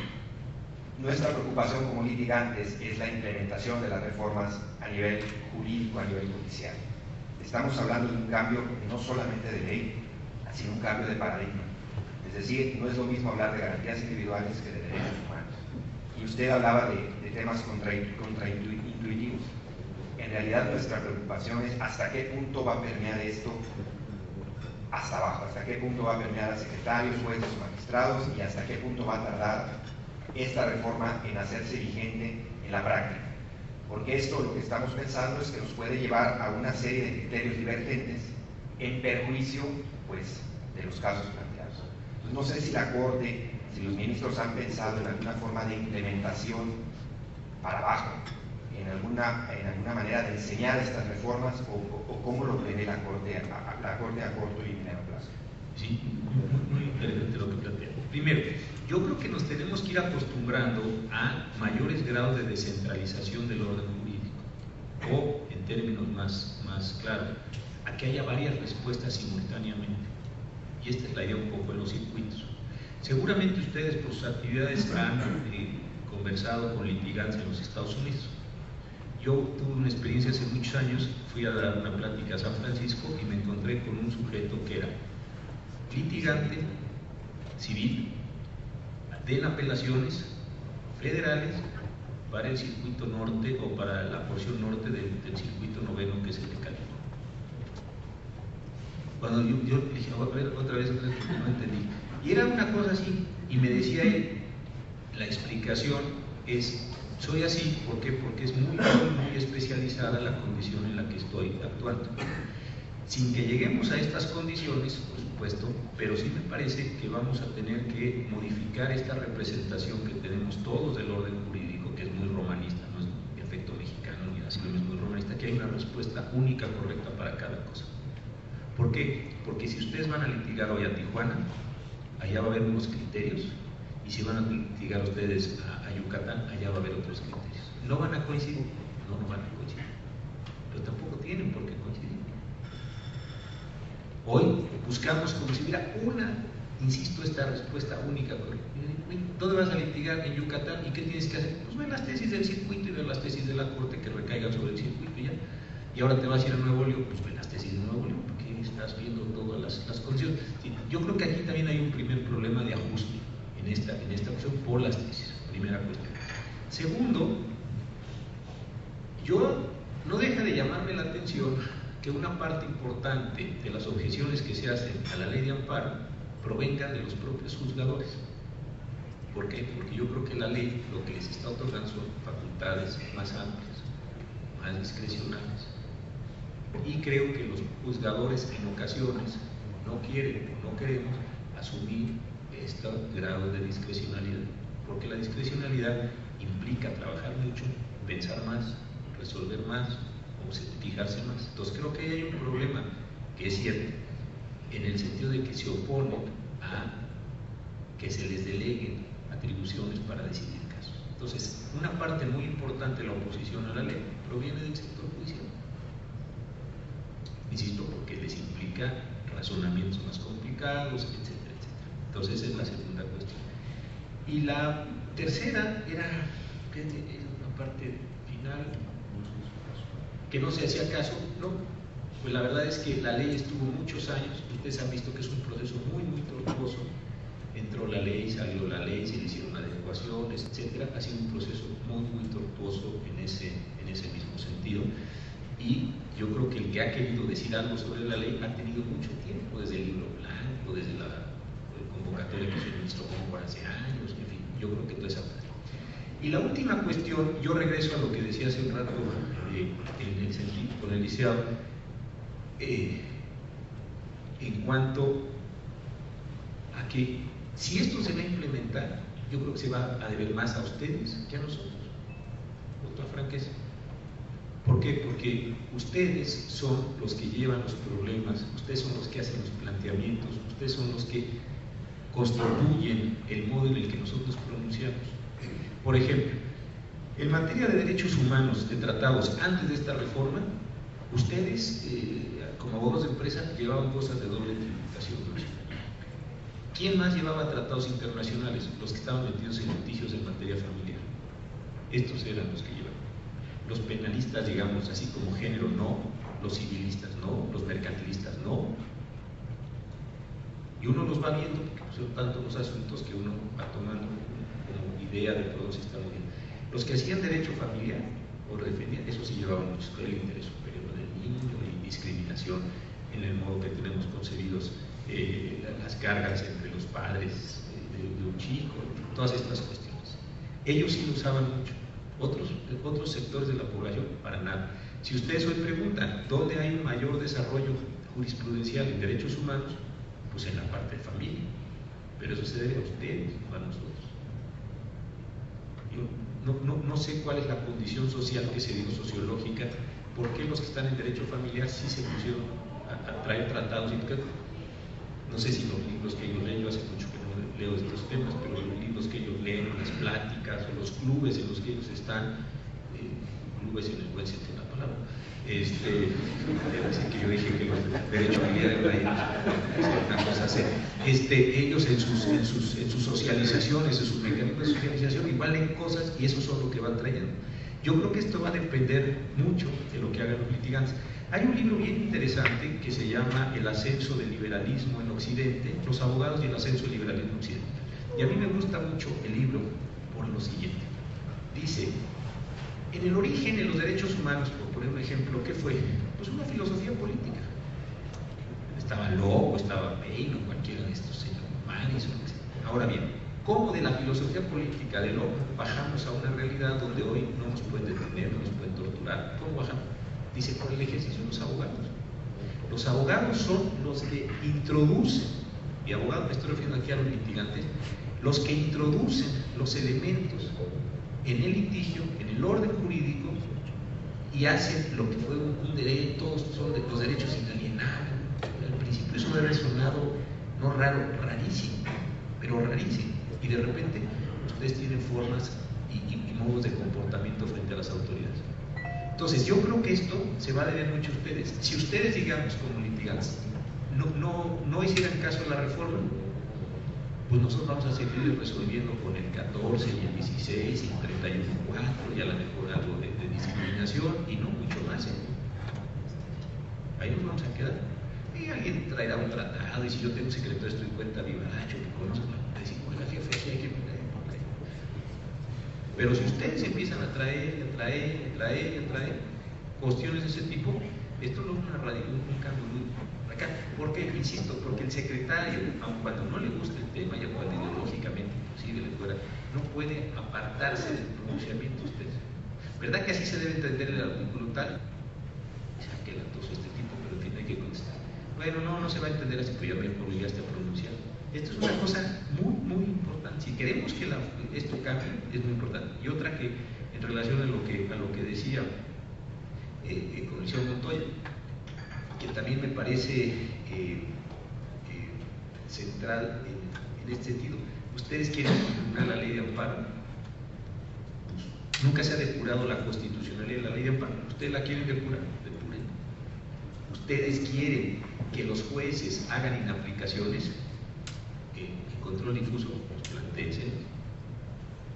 Nuestra preocupación como litigantes es la implementación de las reformas a nivel jurídico, a nivel judicial. Estamos hablando de un cambio no solamente de ley, sino un cambio de paradigma. Es decir, no es lo mismo hablar de garantías individuales que de derechos humanos. Y usted hablaba de temas contraintuitivos. En realidad nuestra preocupación es hasta qué punto va a permear esto hasta abajo, hasta qué punto va a permear a secretarios, jueces o magistrados, y hasta qué punto va a tardar esta reforma en hacerse vigente en la práctica. Porque esto lo que estamos pensando es que nos puede llevar a una serie de criterios divergentes en perjuicio, pues, de los casos planteados. Entonces, no sé si la Corte, si los ministros han pensado en alguna forma de implementación para abajo, en alguna manera de enseñar estas reformas, o cómo lo prevé la Corte a corto y mediano plazo. Sí, muy interesante lo que plantea. Primero, yo creo que nos tenemos que ir acostumbrando a mayores grados de descentralización del orden jurídico, o en términos más claros, a que haya varias respuestas simultáneamente. Y esta es la idea un poco de los circuitos. Seguramente ustedes por sus actividades han conversado con litigantes en los Estados Unidos. Yo tuve una experiencia hace muchos años, fui a dar una plática a San Francisco y me encontré con un sujeto que era litigante civil de apelaciones federales para el circuito norte o para la porción norte del circuito noveno, que es el de California. Cuando yo le dije, a ver, otra vez porque no entendí, y era una cosa así, y me decía él, la explicación es, soy así, ¿por qué? Porque es muy especializada la condición en la que estoy actuando. Sin que lleguemos a estas condiciones, por supuesto, pero sí me parece que vamos a tener que modificar esta representación que tenemos todos del orden jurídico, que es muy romanista, no es de efecto mexicano ni así, es muy romanista, que hay una respuesta única, correcta para cada cosa. ¿Por qué? Porque si ustedes van a litigar hoy a Tijuana, allá va a haber unos criterios, y si van a litigar ustedes a Yucatán, allá va a haber otros criterios. ¿No van a coincidir? No, no van a coincidir. Pero tampoco tienen por qué coincidir. Hoy buscamos como si hubiera una, insisto, esta respuesta única. ¿Dónde vas a litigar? En Yucatán. ¿Y qué tienes que hacer? Pues ver las tesis del circuito y ver las tesis de la Corte que recaigan sobre el circuito y ya. Y ahora te vas a ir a Nuevo León, pues ve las tesis de Nuevo León, porque estás viendo todas las condiciones. Yo creo que aquí también hay un primer problema de ajuste en esta opción por las tesis, primera cuestión. Segundo, yo no deja de llamarme la atención que una parte importante de las objeciones que se hacen a la ley de amparo provengan de los propios juzgadores. ¿Por qué? Porque yo creo que la ley lo que les está otorgando son facultades más amplias, más discrecionales. Y creo que los juzgadores en ocasiones no quieren o no queremos asumir este grado de discrecionalidad, porque la discrecionalidad implica trabajar mucho, pensar más, resolver más, o fijarse más. Entonces creo que ahí hay un problema que es cierto, en el sentido de que se oponen a que se les deleguen atribuciones para decidir casos. Entonces, una parte muy importante de la oposición a la ley proviene del sector judicial. Insisto, porque les implica razonamientos más complicados, etcétera, etcétera. Entonces, esa es la segunda cuestión. Y la tercera era una parte final, que no se hacía caso, ¿no? Pues la verdad es que la ley estuvo muchos años, ustedes han visto que es un proceso muy tortuoso. Entró la ley, salió la ley, se le hicieron adecuaciones, etcétera. Ha sido un proceso muy tortuoso en ese mismo sentido. Y yo creo que el que ha querido decir algo sobre la ley ha tenido mucho tiempo, desde el libro blanco, desde la convocatoria que hizo el ministro Gómez hace años, en fin, yo creo que toda esa parte. Y la última cuestión, yo regreso a lo que decía hace un rato en el sentido con el licenciado, en cuanto a que si esto se va a implementar, yo creo que se va a deber más a ustedes que a nosotros, con toda franqueza. ¿Por qué? Porque ustedes son los que llevan los problemas, ustedes son los que hacen los planteamientos, ustedes son los que constituyen el modo en el que nosotros pronunciamos. Por ejemplo, en materia de derechos humanos, de tratados, antes de esta reforma, ustedes, como abogados de empresa, llevaban cosas de doble tributación. ¿Quién más llevaba tratados internacionales? Los que estaban metidos en litigios en materia familiar. Estos eran los que llevaban. Los penalistas, digamos, así como género, no. Los civilistas, no. Los mercantilistas, no. Y uno los va viendo, porque son tantos los asuntos que uno va tomando como idea de todos si está muy bien. Los que hacían derecho familiar o defendían, eso sí llevaban mucho, el interés superior del niño y discriminación en el modo que tenemos concebidos las cargas entre los padres de un chico, todas estas cuestiones. Ellos sí lo usaban mucho, otros sectores de la población para nada. Si ustedes hoy preguntan dónde hay un mayor desarrollo jurisprudencial en derechos humanos, pues en la parte de familia, pero eso se debe a ustedes, no a nosotros. Yo no sé cuál es la condición social que se dio sociológica, por qué los que están en derecho familiar sí se pusieron a traer tratados y no sé si los libros que ellos leen, yo hace mucho que no leo estos temas, pero los libros que ellos leen, las pláticas o los clubes en los que ellos están, clubes en el buen sentido de la palabra, así que yo dije que los derechos familiares una cosa así, ellos en sus socializaciones, en sus mecanismos de socialización, igual leen cosas y eso son lo que van trayendo. Yo creo que esto va a depender mucho de lo que hagan los litigantes. Hay un libro bien interesante que se llama El ascenso del liberalismo en Occidente, los abogados y el ascenso del liberalismo en Occidente. Y a mí me gusta mucho el libro por lo siguiente. Dice, en el origen de los derechos humanos, por poner un ejemplo, ¿qué fue? Pues una filosofía política. Estaba Locke, estaba Bain o cualquiera de estos señores, Manis, ahora bien, ¿cómo de la filosofía política de Locke bajamos a una realidad donde hoy no nos pueden detener, no nos pueden torturar? ¿Cómo bajamos? Dice, por el ejercicio de los abogados. Los abogados son los que introducen, y abogados me estoy refiriendo aquí a los litigantes, los que introducen los elementos en el litigio, en el orden jurídico, y hacen lo que fue un derecho, todos son de los derechos inalienables. Al principio eso debe haber sonado, no raro, rarísimo, pero rarísimo. Y de repente ustedes tienen formas y modos de comportamiento frente a las autoridades. Entonces, yo creo que esto se va a deber mucho a ustedes. Si ustedes, digamos, como litigantes, no hicieran caso a la reforma, pues nosotros vamos a seguir resolviendo con el 14 y el 16 y el 31.4 y a lo mejor algo de discriminación y no mucho más. Ahí nos vamos a quedar. Y alguien traerá un tratado y si yo tengo un secretario estoy en cuenta vivaracho que conozco, decir, oiga, jefe, aquí hay que poner. Pero si ustedes empiezan a traer cuestiones de ese tipo, esto no es un cambio muy acá. ¿Por qué? Insisto, porque el secretario, aun cuando no le guste el tema, ya cuando ideológicamente imposible le fuera, no puede apartarse del pronunciamiento de ustedes. ¿Verdad que así se debe entender el artículo tal? Ya que latoso este tipo, pero en fin, hay que contestar. Bueno, no se va a entender así, pero ya me obligaste a pronunciar. Esto es una cosa muy importante. Si queremos que esto cambie, es muy importante. Y otra que, en relación a lo que decía con el señor Montoya, que también me parece central en este sentido. Ustedes quieren impugnar la ley de amparo. Pues, nunca se ha depurado la constitucionalidad de la ley de amparo. Ustedes la quieren depurar, depuren. Ustedes quieren que los jueces hagan inaplicaciones en control difuso, pues plantéense.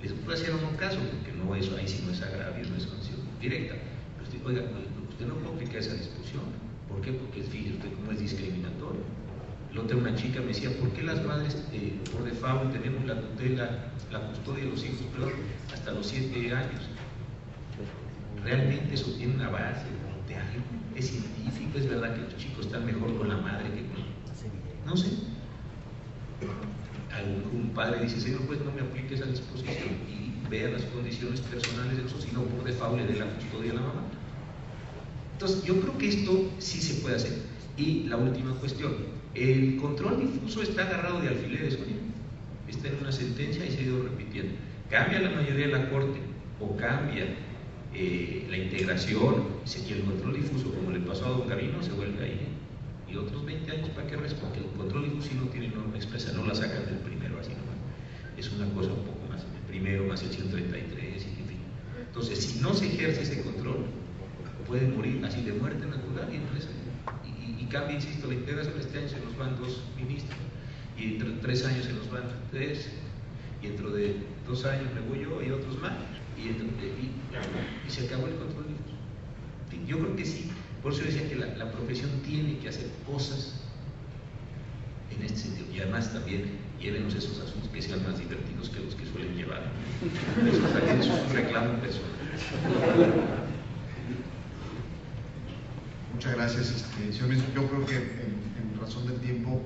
Les puede hacer un caso, porque no eso ahí sí no es agravio, no es sanción directa. Pero usted, oiga, usted no puede aplicar esa disposición. ¿Por qué? Porque fíjese usted cómo es discriminatorio. La otra, una chica me decía, ¿por qué las madres por default tenemos la tutela, la custodia de los hijos, perdón, hasta los 7 años? ¿Realmente eso tiene una base de algo? ¿Es científico? ¿Es verdad que los chicos están mejor con la madre que con...? No sé. Algún padre dice, señor, pues no me aplique esa disposición y vea las condiciones personales de eso, sino por default le dé la custodia a la mamá. Entonces, yo creo que esto sí se puede hacer. Y la última cuestión, el control difuso está agarrado de alfileres, ¿no? Está en una sentencia y se ha ido repitiendo. Cambia la mayoría de la corte o cambia la integración, si quiere el control difuso, como le pasó a don Gavino, se vuelve ahí, y otros 20 años para que responda, que el control difuso sí no tiene norma expresa, no la sacan del primero así nomás, es una cosa un poco más, el primero más el 133, y en fin. Entonces, si no se ejerce ese control, pueden morir así de muerte natural y cambia, insisto, la integración. Este año se nos van 2 ministros, y dentro de 3 años se nos van 3, y dentro de 2 años me voy yo y otros más, y se acabó el control difuso. Yo creo que sí, por eso decía que la profesión tiene que hacer cosas en este sentido, y además también llévenos esos asuntos que sean más divertidos que los que suelen llevar. Eso también es un reclamo personal. Muchas gracias, señor ministro. Yo creo que en razón del tiempo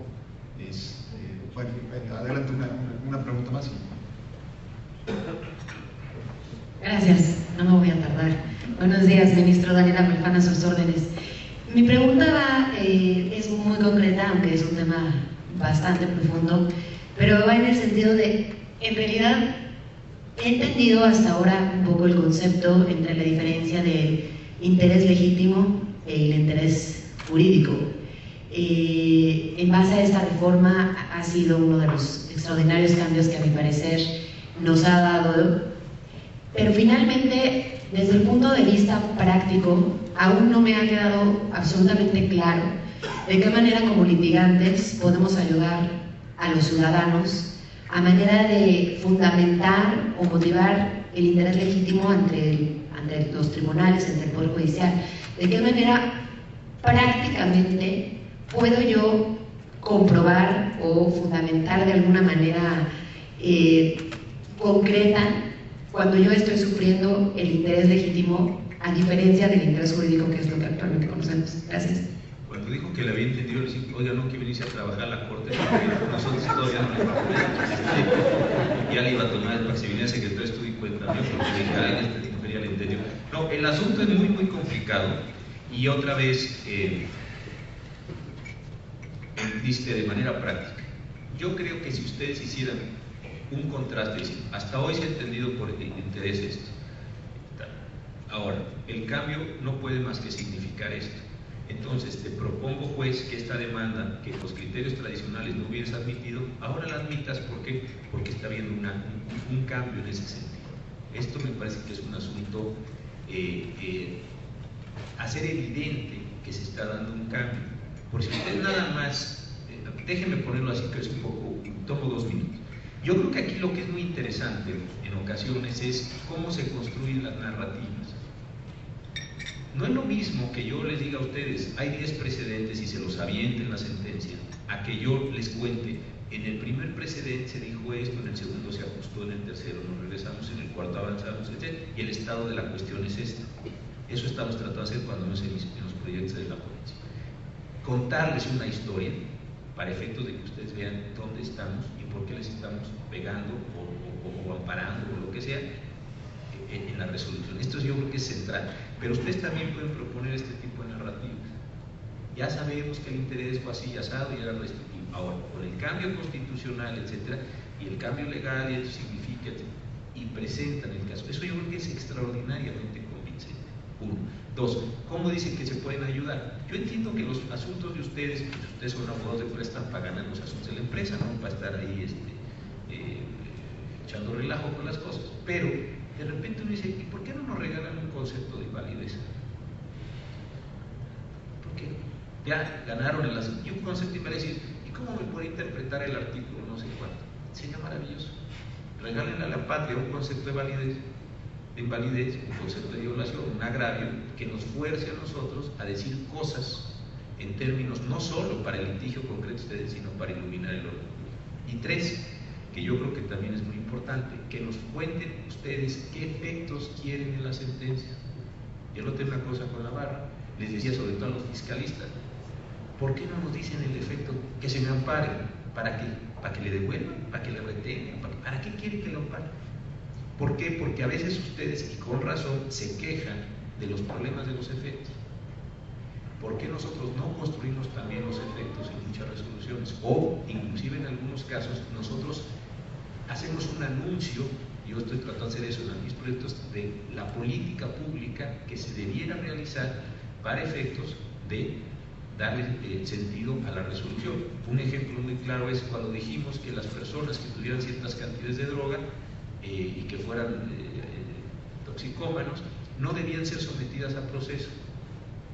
bueno, adelante una pregunta más. Gracias, no me voy a tardar. Buenos días, ministro. Daniela Melfán, a sus órdenes. Mi pregunta es muy concreta, aunque es un tema bastante profundo, pero va en el sentido de, en realidad, he entendido hasta ahora un poco el concepto entre la diferencia del interés legítimo y el interés jurídico. En base a esta reforma ha sido uno de los extraordinarios cambios que a mi parecer nos ha dado, pero finalmente desde el punto de vista práctico aún no me ha quedado absolutamente claro de qué manera como litigantes podemos ayudar a los ciudadanos a manera de fundamentar o motivar el interés legítimo ante los tribunales, ante el Poder Judicial. ¿De qué manera prácticamente puedo yo comprobar o fundamentar de alguna manera concreta cuando yo estoy sufriendo el interés legítimo a diferencia del interés jurídico, que es lo que actualmente conocemos? Gracias. Cuando dijo que le había entendido, le dije, oiga, no, que venirse a trabajar a la Corte, porque nosotros todavía no le vamos a ya le iba a tomar para que se viniera secretario de Estudio y Cuenta, porque dije, este tipo ya le entendió. No, el asunto es muy, muy complicado, y otra vez, dice de manera práctica. Yo creo que si ustedes hicieran un contraste, decir, hasta hoy se ha entendido por el interés esto. Ahora, el cambio no puede más que significar esto. Entonces, te propongo, juez, que esta demanda, que los criterios tradicionales no hubieras admitido, ahora la admitas. ¿Por qué? Porque está habiendo un cambio en ese sentido. Esto me parece que es un asunto, hacer evidente que se está dando un cambio. Por si usted nada más, déjenme ponerlo así, que es un poco, tomo 2 minutos. Yo creo que aquí lo que es muy interesante en ocasiones es cómo se construyen las narrativas. No es lo mismo que yo les diga a ustedes, hay 10 precedentes y se los aviente en la sentencia, a que yo les cuente, en el primer precedente se dijo esto, en el segundo se ajustó, en el tercero nos regresamos, en el cuarto avanzamos, etc. Y el estado de la cuestión es este. Eso estamos tratando de hacer cuando no se en los proyectos de la ponencia. Contarles una historia para efectos de que ustedes vean dónde estamos y por qué les estamos pegando o amparando o lo que sea en la resolución. Esto yo creo que es central, pero ustedes también pueden proponer este tipo de narrativas. Ya sabemos que el interés fue así asado y era restrictivo. Ahora, con el cambio constitucional, etcétera, y el cambio legal, y eso significa, y presentan el caso. Eso yo creo que es extraordinariamente convincente. 1. 2. ¿Cómo dicen que se pueden ayudar? Yo entiendo que los asuntos de ustedes, pues ustedes son abogados de empresa, están pagando los asuntos de la empresa, no para estar ahí echando relajo con las cosas, pero de repente uno dice, ¿y por qué no nos regalan un concepto de invalidez? Porque ya ganaron el asunto. Y un concepto de invalidez, ¿y cómo me puede interpretar el artículo no sé cuánto? Sería maravilloso. Regalen a la patria un concepto de validez, un concepto de violación, un agravio que nos fuerce a nosotros a decir cosas en términos no solo para el litigio concreto de ustedes, sino para iluminar el orden. Y 3, que yo creo que también es muy importante, que nos cuenten ustedes qué efectos quieren en la sentencia. Yo no tengo una cosa con la barra, les decía sobre todo a los fiscalistas, ¿por qué no nos dicen el efecto? Que se me ampare. ¿Para qué? ¿Para que le devuelvan? ¿Para que le retengan? ¿Para qué quieren que lo amparen? ¿Por qué? Porque a veces ustedes, y con razón, se quejan de los problemas de los efectos. ¿Por qué nosotros no construimos también los efectos en muchas resoluciones? O, inclusive en algunos casos, nosotros hacemos un anuncio yo estoy tratando de hacer eso en mis proyectos, de la política pública que se debiera realizar para efectos de darle sentido a la resolución. Un ejemplo muy claro es cuando dijimos que las personas que tuvieran ciertas cantidades de droga y que fueran toxicómanos no debían ser sometidas a proceso.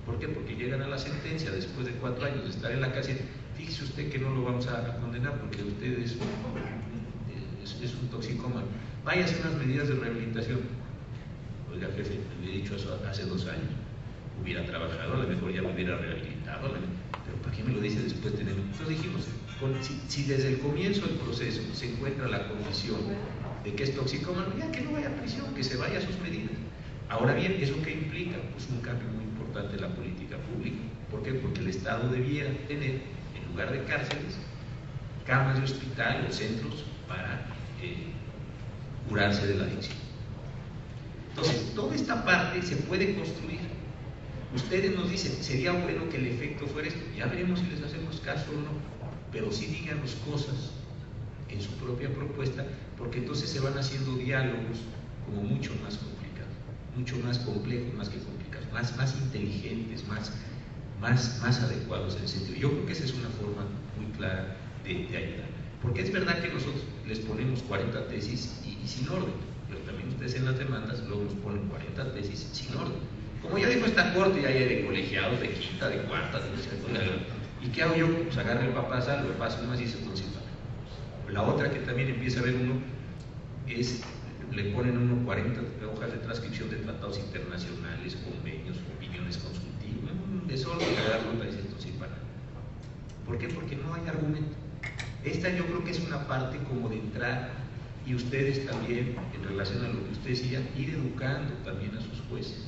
¿Por qué? Porque llegan a la sentencia después de 4 años de estar en la cárcel. Fíjese usted que no lo vamos a condenar porque usted es un toxicómano. Vaya a hacer unas medidas de rehabilitación. Oiga, jefe, le he dicho eso hace 2 años. Hubiera trabajado, a lo mejor ya me hubiera rehabilitado, pero ¿para qué me lo dice después de tener? Entonces dijimos, si desde el comienzo del proceso se encuentra la condición de que es toxicómano, ya que no vaya a prisión, que se vaya a sus medidas. Ahora bien, ¿eso qué implica? Pues un cambio muy importante en la política pública. ¿Por qué? Porque el Estado debiera tener, en lugar de cárceles, camas de hospital o centros para curarse de la adicción. Entonces, toda esta parte se puede construir. Ustedes nos dicen, sería bueno que el efecto fuera esto. Ya veremos si les hacemos caso o no, pero sí díganos cosas en su propia propuesta, porque entonces se van haciendo diálogos como mucho más complicados, mucho más complejos, más que complicados, más inteligentes, más adecuados en ese sentido. Yo creo que esa es una forma muy clara de ayudar. Porque es verdad que nosotros les ponemos 40 tesis y sin orden, pero también ustedes en las demandas luego nos ponen 40 tesis sin orden. Como ya dijo esta corte, ya hay de colegiados, de quinta, de cuarta, de segunda. ¿Y qué hago yo? Pues agarre el papá, lo paso más y se consiga. La otra que también empieza a ver uno es, le ponen a uno 40 hojas de transcripción de tratados internacionales, convenios, opiniones consultivas, un desorden, agarrarlo y dice esto sí para. ¿Por qué? Porque no hay argumento. Esta yo creo que es una parte como de entrar, y ustedes también, en relación a lo que ustedes decían, ir educando también a sus jueces,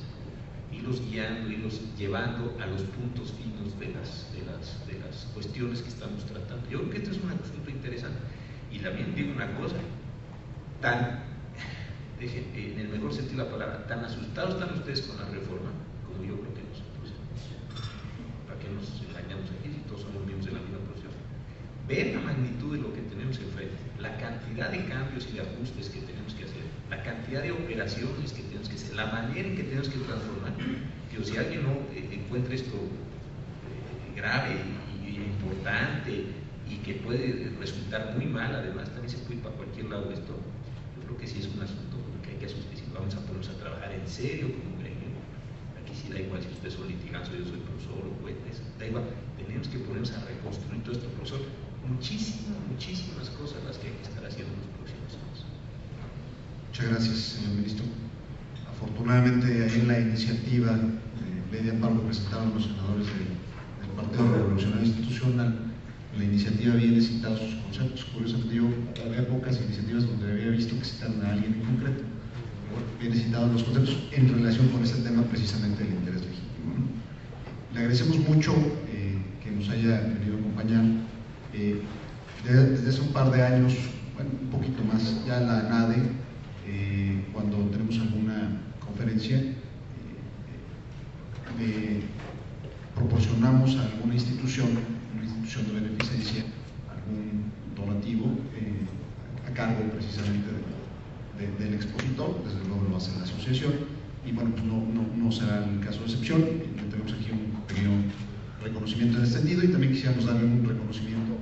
irlos guiando, irlos llevando a los puntos finos de las cuestiones que estamos tratando. Yo creo que esto es un asunto interesante. Y también digo una cosa, en el mejor sentido de la palabra, tan asustados están ustedes con la reforma como yo creo que nosotros. ¿Para qué nos engañamos aquí si todos somos miembros de la misma profesión? Ver la magnitud de lo que tenemos enfrente, la cantidad de cambios y de ajustes que tenemos que hacer, la cantidad de operaciones que tenemos que hacer, la manera en que tenemos que transformar. Que si alguien no encuentra esto grave y importante y que puede resultar muy mal, además también se puede ir para cualquier lado de esto, yo creo que sí es un asunto que hay que asustar. Si vamos a ponernos a trabajar en serio como gremio, aquí sí da igual si ustedes son litigantes o yo soy profesor o juez, da igual, tenemos que ponernos a reconstruir todo esto, profesor. Muchísimas cosas las que hay que estar haciendo en los próximos años. Muchas gracias, señor ministro. Afortunadamente, ahí en la iniciativa de ley de amparo que presentaron los senadores del Partido Revolucionario Institucional, la iniciativa viene citados sus conceptos. Curiosamente, yo había pocas iniciativas donde había visto que citaron a alguien en concreto. Viene citados los conceptos en relación con ese tema precisamente del interés legítimo, ¿no? Le agradecemos mucho que nos haya venido a acompañar. Desde hace un par de años, bueno, un poquito más, ya la ANADE, cuando tenemos alguna conferencia, proporcionamos a alguna institución, una institución de beneficencia, algún donativo a cargo precisamente del expositor. Desde luego lo hace la asociación, y bueno, pues no será el caso de excepción. Tenemos aquí un pequeño reconocimiento en este sentido, y también quisiéramos darle un reconocimiento